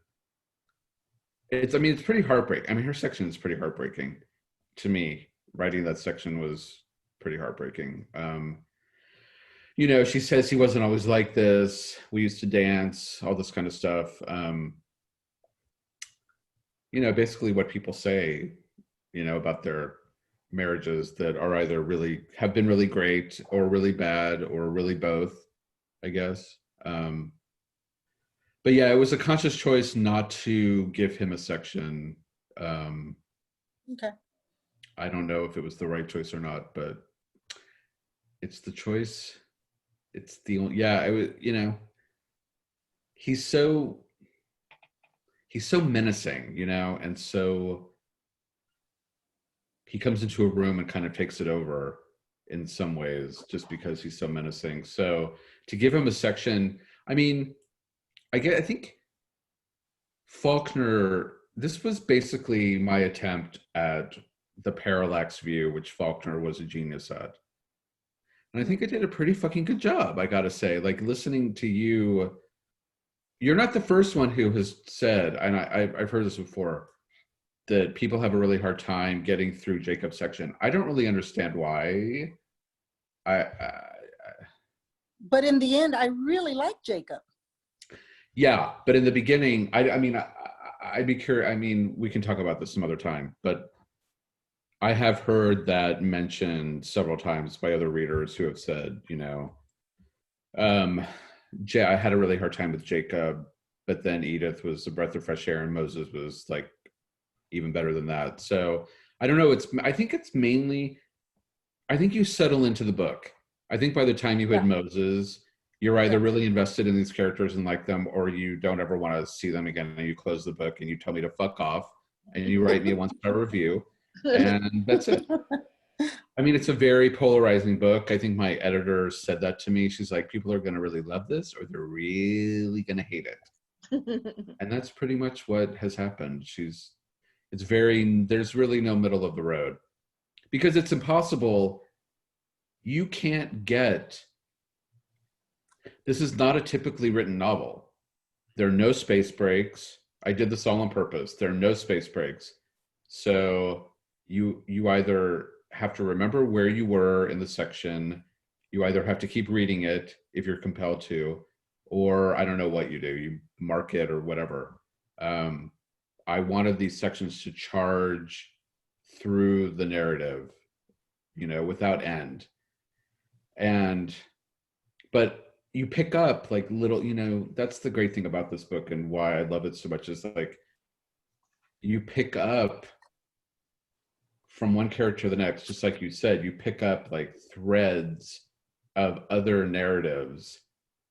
It's pretty heartbreaking. Her section is pretty heartbreaking to me. Writing that section was pretty heartbreaking. She says he wasn't always like this. We used to dance, all this kind of stuff. Basically what people say, about their marriages that are either have been really great or really bad or really both, I guess. But yeah, it was a conscious choice not to give him a section.
Okay.
I don't know if it was the right choice or not, but it's the choice. It's the only, it was, he's so menacing, and so he comes into a room and kind of takes it over. in some ways, just because he's so menacing. So to give him a section, I mean, I think Faulkner, this was basically my attempt at the parallax view, which Faulkner was a genius at. And I think I did a pretty fucking good job, I gotta say. Like, listening to you, you're not the first one who has said, and I've heard this before, that people have a really hard time getting through Jacob's section. I don't really understand why.
But in the end, I really like Jacob.
Yeah, but in the beginning, I'd be curious. I mean, we can talk about this some other time, but I have heard that mentioned several times by other readers who have said, you know, I had a really hard time with Jacob, but then Edith was a breath of fresh air and Moses was like even better than that. So I don't know. I think you settle into the book. I think by the time you hit Moses, you're either really invested in these characters and like them, or you don't ever want to see them again, and you close the book and you tell me to fuck off and you write me a 1-star review, and that's it. I mean, it's a very polarizing book. I think my editor said that to me. She's like, people are going to really love this or they're really going to hate it. And that's pretty much what has happened. There's really no middle of the road, because it's impossible. You can't this is not a typically written novel. There are no space breaks. I did this all on purpose. There are no space breaks. So you either have to remember where you were in the section, you either have to keep reading it if you're compelled to, or I don't know what you do, you mark it or whatever. I wanted these sections to charge through the narrative, you know, without end. But you pick up like little, you know, that's the great thing about this book and why I love it so much, is like you pick up from one character to the next, just like you said, you pick up like threads of other narratives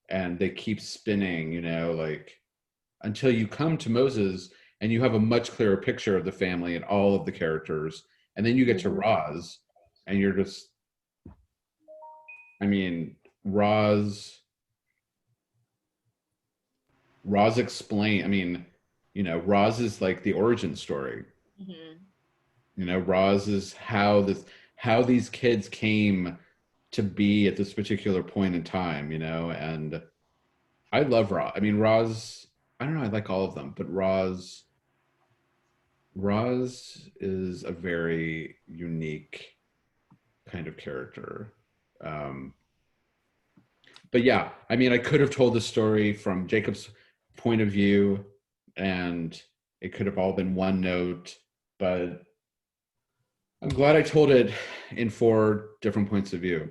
and they keep spinning, you know, like until you come to Moses and you have a much clearer picture of the family and all of the characters. And then you get to Roz and you're just, I mean, Roz explain, I mean, you know, Roz is like the origin story.
Mm-hmm.
You know, Roz is how these kids came to be at this particular point in time, you know, and I love Roz. I mean, Roz, I don't know, I like all of them, but Roz is a very unique kind of character. But yeah, I mean, I could have told the story from Jacob's point of view and it could have all been one note, but I'm glad I told it in 4 different points of view,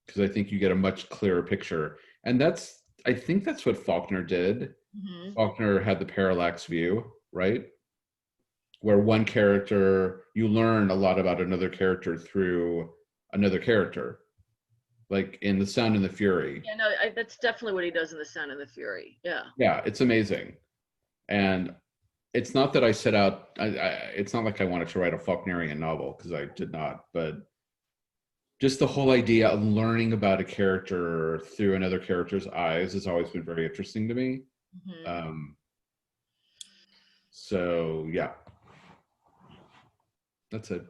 because I think you get a much clearer picture. And I think that's what Faulkner did. Mm-hmm. Faulkner had the parallax view, right? Where one character, you learn a lot about another character through another character. Like in The Sound and the Fury.
Yeah, no, that's definitely what he does in The Sound and the Fury. Yeah.
Yeah, it's amazing. And it's not that I set out, it's not like I wanted to write a Faulknerian novel, because I did not, but just the whole idea of learning about a character through another character's eyes has always been very interesting to me. Mm-hmm. So yeah, that's it.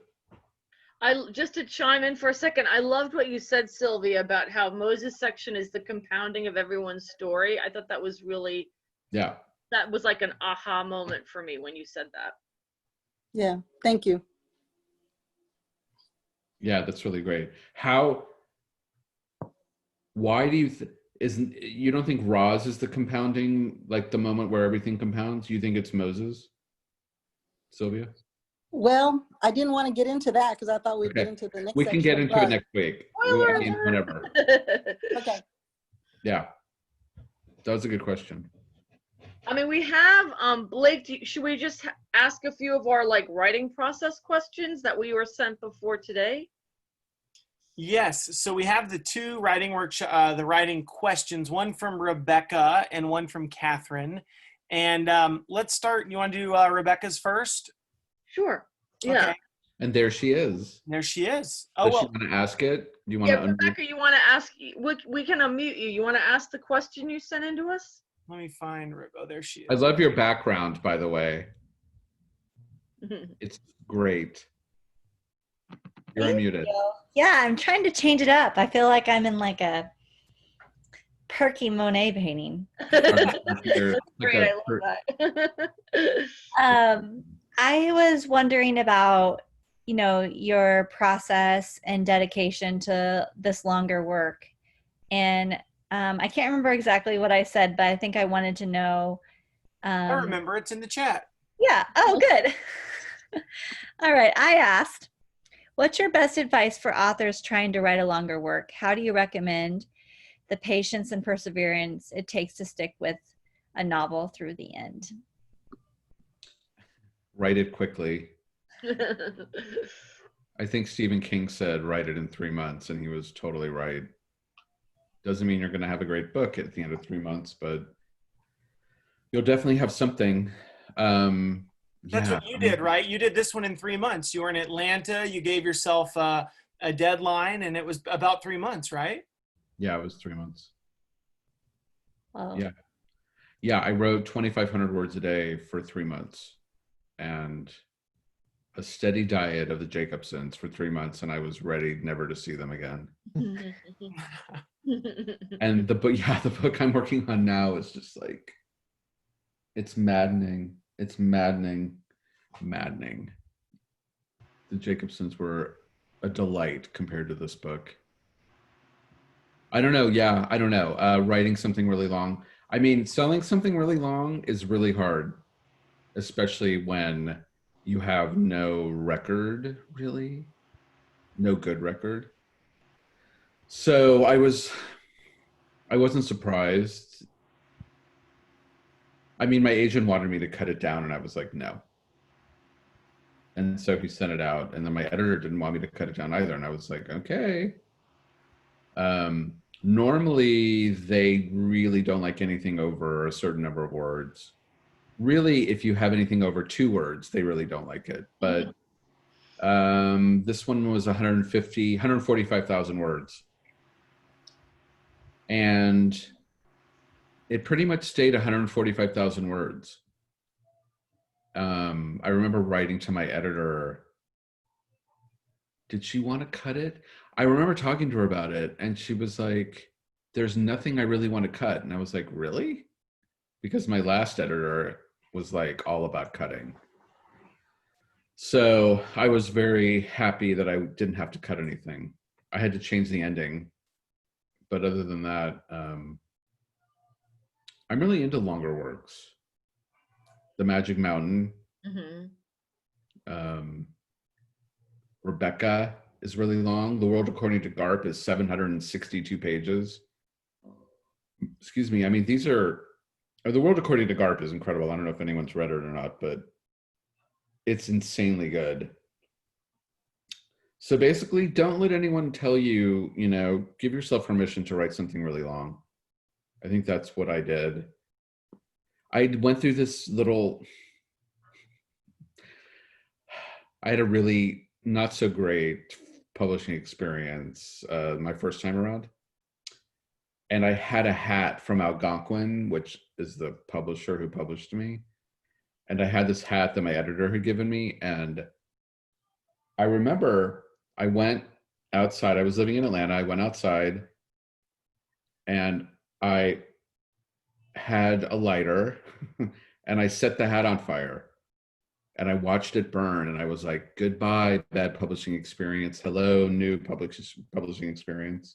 Just to chime in for a second, I loved what you said, Sylvia, about how Moses' section is the compounding of everyone's story. I thought that was really, that was like an aha moment for me when you said that.
Yeah, thank you.
Yeah, that's really great. Why do you don't think Roz is the compounding, like the moment where everything compounds? You think it's Moses, Sylvia?
Well, I didn't want to get into that because I thought we'd get into the next
We can get into it next week. I mean, whenever.
Okay.
Yeah. That was a good question.
I mean, we have, Blake, should we just ask a few of our like writing process questions that we were sent before today?
Yes, so we have the 2 writing workshop, the writing questions, one from Rebecca and one from Catherine. And let's start, you want to do Rebecca's first?
Sure, yeah.
And there she is.
There she is. Oh,
Does she
well,
want to ask it? Do you want
Yeah,
to unmute?
Rebecca, you want to ask? We can unmute you. You want to ask the question you sent in to us?
let me find, oh, there she is.
I love your background, by the way. It's great. You're
Thank
unmuted.
you. Yeah, I'm trying to change it up. I feel like I'm in like a perky Monet painting.
Great, I love that.
I was wondering about, you know, your process and dedication to this longer work. And I can't remember exactly what I said, but I think I wanted to know.
I remember, it's in the chat.
Yeah. Oh, good. All right. I asked, what's your best advice for authors trying to write a longer work? How do you recommend the patience and perseverance it takes to stick with a novel through the end?
Write it quickly. I think Stephen King said, write it in 3 months, and he was totally right. Doesn't mean you're going to have a great book at the end of 3 months, but you'll definitely have something.
That's what you did, right? You did this one in 3 months. You were in Atlanta. You gave yourself a deadline, and it was about 3 months, right?
Yeah, it was 3 months.
Wow.
Yeah, I wrote 2,500 words a day for 3 months, and a steady diet of the Jacobsons for 3 months, and I was ready never to see them again. And the book I'm working on now is just like, it's maddening. It's maddening. The Jacobsons were a delight compared to this book. I don't know. Yeah, I don't know. Writing something really long. I mean, selling something really long is really hard, especially when you have no record, really. No good record. So I wasn't surprised. I mean, my agent wanted me to cut it down, and I was like, no. And so he sent it out, and then my editor didn't want me to cut it down either, and I was like, okay. Normally, they really don't like anything over a certain number of words. Really, if you have anything over 2 words, they really don't like it. But this one was 145,000 words. And it pretty much stayed 145,000 words. I remember writing to my editor, did she want to cut it? I remember talking to her about it, and she was like, there's nothing I really want to cut. And I was like, really? Because my last editor was like all about cutting. So I was very happy that I didn't have to cut anything. I had to change the ending. But other than that, I'm really into longer works. The Magic Mountain. Rebecca is really long. The World According to Garp is 762 pages. Excuse me. I mean, The World According to Garp is incredible. I don't know if anyone's read it or not, but it's insanely good. So basically, don't let anyone tell you, give yourself permission to write something really long. I think that's what I did. I went through this I had a really not so great publishing experience my first time around. And I had a hat from Algonquin, which is the publisher who published me. And I had this hat that my editor had given me. And I remember I went outside. I was living in Atlanta. I went outside and I had a lighter and I set the hat on fire and I watched it burn. And I was like, goodbye, bad publishing experience. Hello, new publishing experience.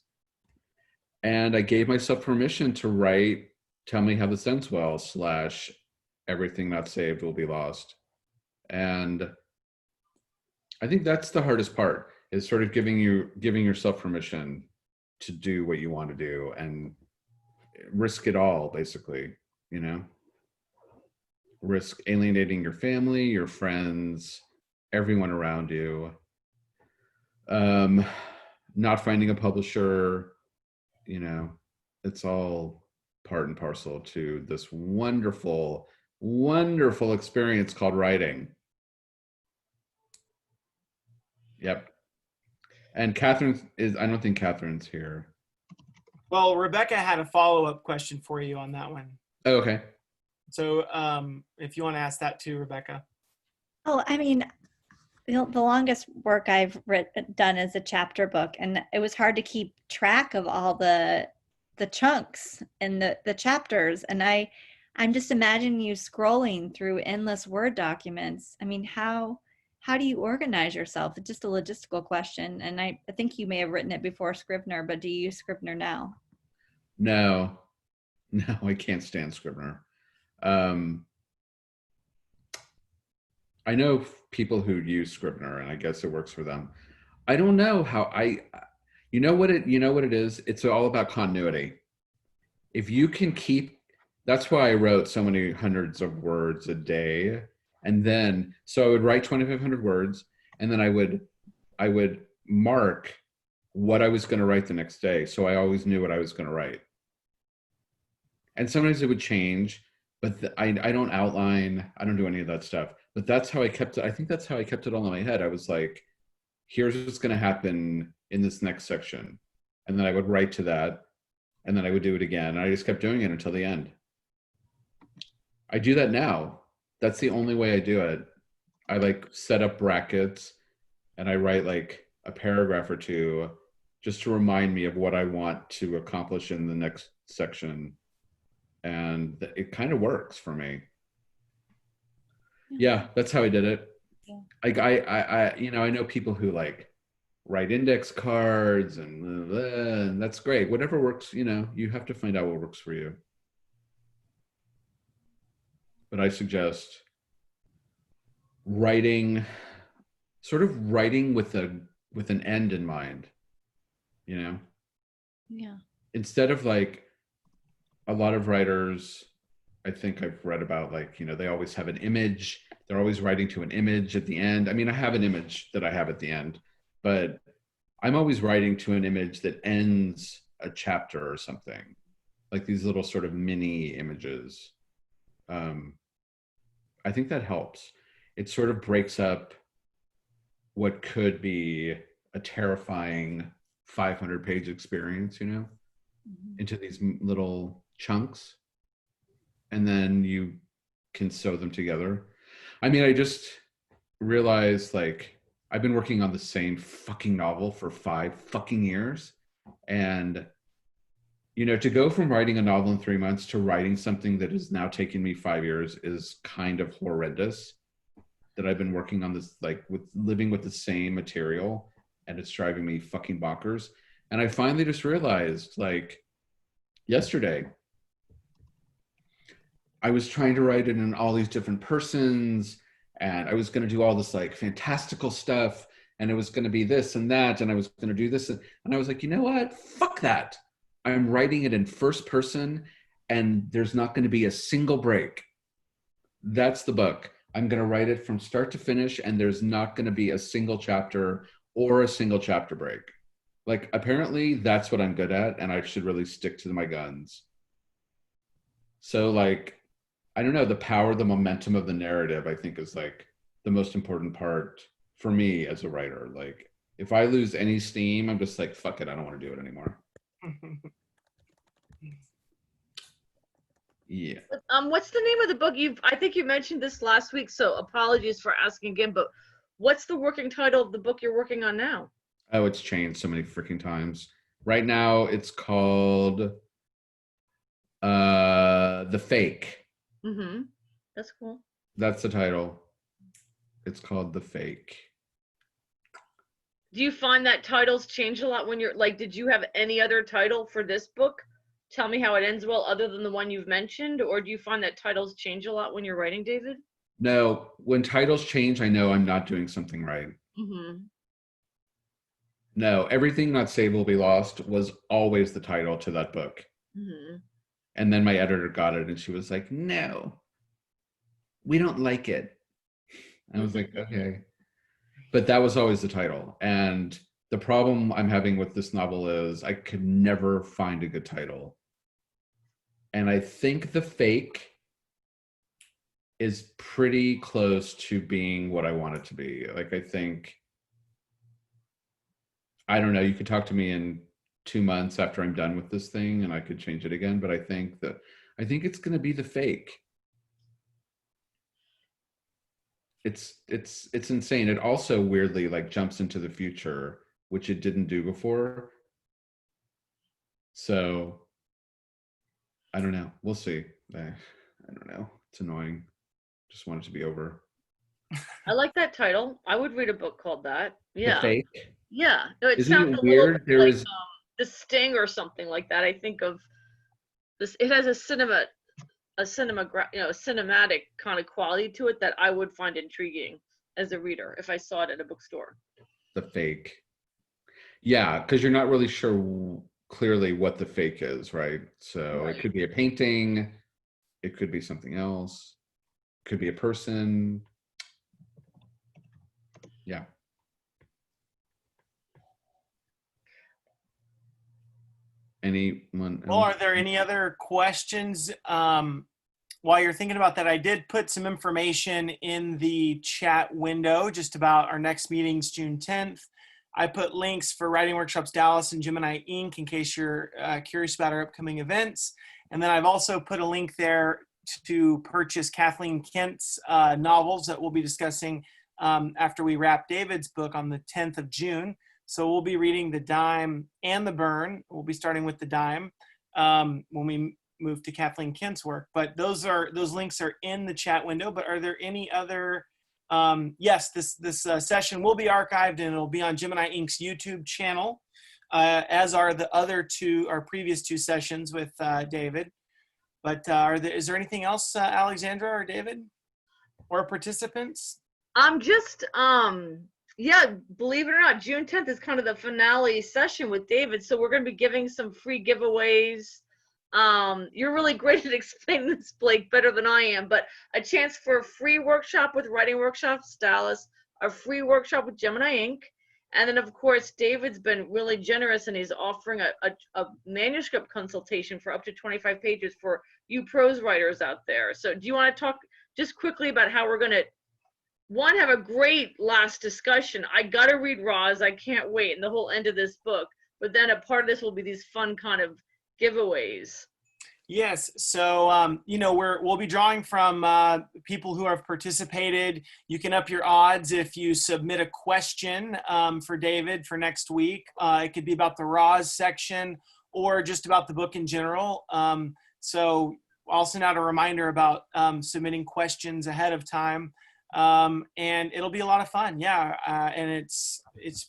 And I gave myself permission to write Tell Me How This Ends Well / Everything Not Saved Will Be Lost. And I think that's the hardest part, is sort of giving yourself permission to do what you want to do and risk it all, basically, risk alienating your family, your friends, everyone around you, not finding a publisher, it's all part and parcel to this wonderful, wonderful experience called writing. Yep. And Catherine is, I don't think Catherine's here.
Well, Rebecca had a follow-up question for you on that one.
Oh, okay.
So if you want to ask that too, Rebecca.
Oh, I mean, the longest work I've done is a chapter book, and it was hard to keep track of all the chunks and the chapters. And I'm just imagining you scrolling through endless Word documents. I mean, how do you organize yourself? It's just a logistical question. And I think you may have written it before Scrivener, but do you use Scrivener now?
No, I can't stand Scrivener. I know people who use Scrivener, and I guess it works for them. I don't know how you know what it is? It's all about continuity. If you can keep, that's why I wrote so many hundreds of words a day. And then, so I would write 2,500 words, and then I would mark what I was going to write the next day. So I always knew what I was going to write. And sometimes it would change, but I don't outline, I don't do any of that stuff. But that's how I kept it. I think that's how I kept it all in my head. I was like, here's what's going to happen in this next section. And then I would write to that, and then I would do it again. And I just kept doing it until the end. I do that now. That's the only way I do it. I like set up brackets, and I write like a paragraph or two just to remind me of what I want to accomplish in the next section. And it kind of works for me. Yeah, that's how I did it.
Yeah.
Like I know people who like write index cards and that's great. Whatever works, you have to find out what works for you. But I suggest writing with an end in mind,
Yeah.
Instead of like a lot of writers, I think I've read about, like, they always have an image. They're always writing to an image at the end. I mean, I have an image that I have at the end, but I'm always writing to an image that ends a chapter or something, like these little sort of mini images. I think that helps. It sort of breaks up what could be a terrifying 500-page experience, into these little chunks, and then you can sew them together. I mean, I just realized, like, I've been working on the same fucking novel for 5 fucking years, and to go from writing a novel in 3 months to writing something that is now taking me 5 years is kind of horrendous. That I've been working on this, like, living with the same material, and it's driving me fucking bonkers. And I finally just realized, like, yesterday, I was trying to write it in all these different persons, and I was going to do all this like fantastical stuff, and it was going to be this and that, and I was going to do this. And I was like, you know what? Fuck that. I'm writing it in first person, and there's not going to be a single break. That's the book. I'm going to write it from start to finish, and there's not going to be a single chapter or a single chapter break. Like, apparently that's what I'm good at, and I should really stick to my guns. So, like, I don't know, the power, the momentum of the narrative, I think, is like the most important part for me as a writer. Like, if I lose any steam, I'm just like, fuck it, I don't want to do it anymore. Yeah.
What's the name of the book? I think you mentioned this last week, so apologies for asking again, but what's the working title of the book you're working on now?
Oh, it's changed so many freaking times. Right now it's called The Fake.
Mm-hmm. That's cool.
That's the title. It's called The Fake.
Do you find that titles change a lot when you're like, did you have any other title for this book? Tell Me How It Ends Well, other than the one you've mentioned? Or do you find that titles change a lot when you're writing, David?
No, when titles change, I know I'm not doing something right.
Mm-hmm.
No, Everything Not Saved Will Be Lost was always the title to that book.
Mm-hmm.
And then my editor got it, and she was like, no, we don't like it. I was like, okay. But that was always the title. And the problem I'm having with this novel is I could never find a good title. And I think The Fake is pretty close to being what I want it to be. Like, I think I don't know. You could talk to me in 2 months after I'm done with this thing, and I could change it again. But I think it's going to be the fake. It's insane. It also weirdly like jumps into the future, which it didn't do before. So I don't know. We'll see. I don't know. It's annoying. Just want it to be over.
I like that title. I would read a book called that.
The
Yeah.
fake.
Yeah. No, it
Isn't
sounds
it
a little
weird?
bit
There
like
is
The Sting or something like that. I think of this. It has a cinematic kind of quality to it that I would find intriguing as a reader if I saw it at a bookstore.
the fake. Yeah, because you're not really sure clearly what the fake is, right? So
Right.
it could be a painting, it could be something else, it could be a person. Yeah. Anyone
Well,
else?
are there any other questions? While you're thinking about that, I did put some information in the chat window just about our next meetings, June 10th. I put links for Writing Workshops Dallas and Gemini Ink in case you're curious about our upcoming events. And then I've also put a link there to purchase Kathleen Kent's novels that we'll be discussing after we wrap David's book on the 10th of June. So we'll be reading The Dime and The Burn. We'll be starting with The Dime when we move to Kathleen Kent's work. But those links are in the chat window. But are there any other? Yes, this session will be archived and it'll be on Gemini Ink's YouTube channel, as are the other our previous two sessions with David. But is there anything else, Alexandra or David, or participants?
I'm just, yeah, believe it or not, June 10th is kind of the finale session with David. So we're going to be giving some free giveaways. You're really great at explaining this, Blake, better than I am, but a chance for a free workshop with Writing Workshops Dallas, a free workshop with Gemini Ink. And then, of course, David's been really generous and he's offering a manuscript consultation for up to 25 pages for you prose writers out there. So do you want to talk just quickly about how we're going to, one, have a great last discussion? I got to read Roz. I can't wait. And the whole end of this book. But then a part of this will be these fun kind of giveaways.
Yes, so we'll be drawing from people who have participated. You can up your odds if you submit a question for David for next week. It could be about the Roz section or just about the book in general. So I'll send out a reminder about submitting questions ahead of time, and it'll be a lot of fun. Yeah, and it's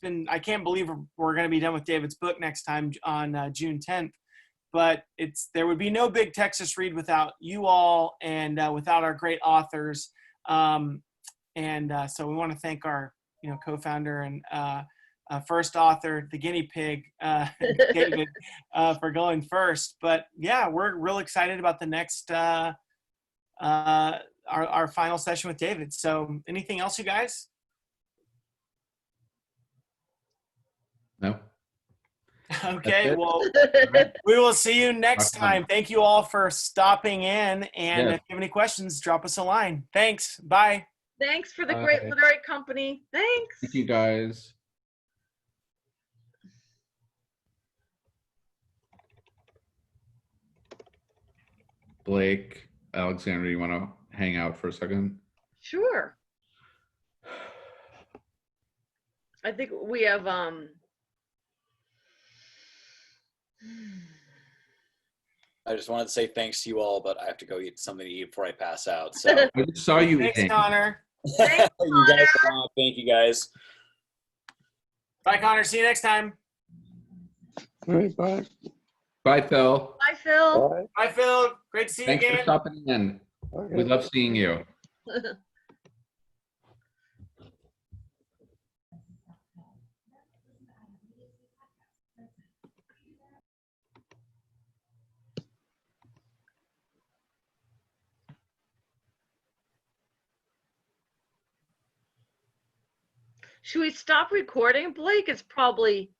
been, I can't believe we're going to be done with David's book next time on June 10th. But there would be no big Texas Read without you all and without our great authors. So we want to thank our co-founder and first author, the guinea pig, David, for going first. But yeah, we're real excited about the next our final session with David. So anything else, you guys?
No.
Okay, well, we will see you next time. Thank you all for stopping in. And if you have any questions, drop us a line. Thanks. Bye.
Thanks for the great literary company. Thanks.
Thank you, guys. Blake, Alexandra, you want to hang out for a second?
Sure. I think we have
I just wanted to say thanks to you all, but I have to go eat something to eat before I pass out. So
I just saw you
Thanks,
eating.
Connor.
Thanks,
you guys are on. Thank you guys.
Bye, Connor. See you next time.
All right, bye.
Bye, Phil.
Bye, Phil.
Bye.
Bye, Phil. Great to see you
Thanks
again.
for stopping in.
Okay.
We love seeing you.
Should we stop recording, Blake? It's probably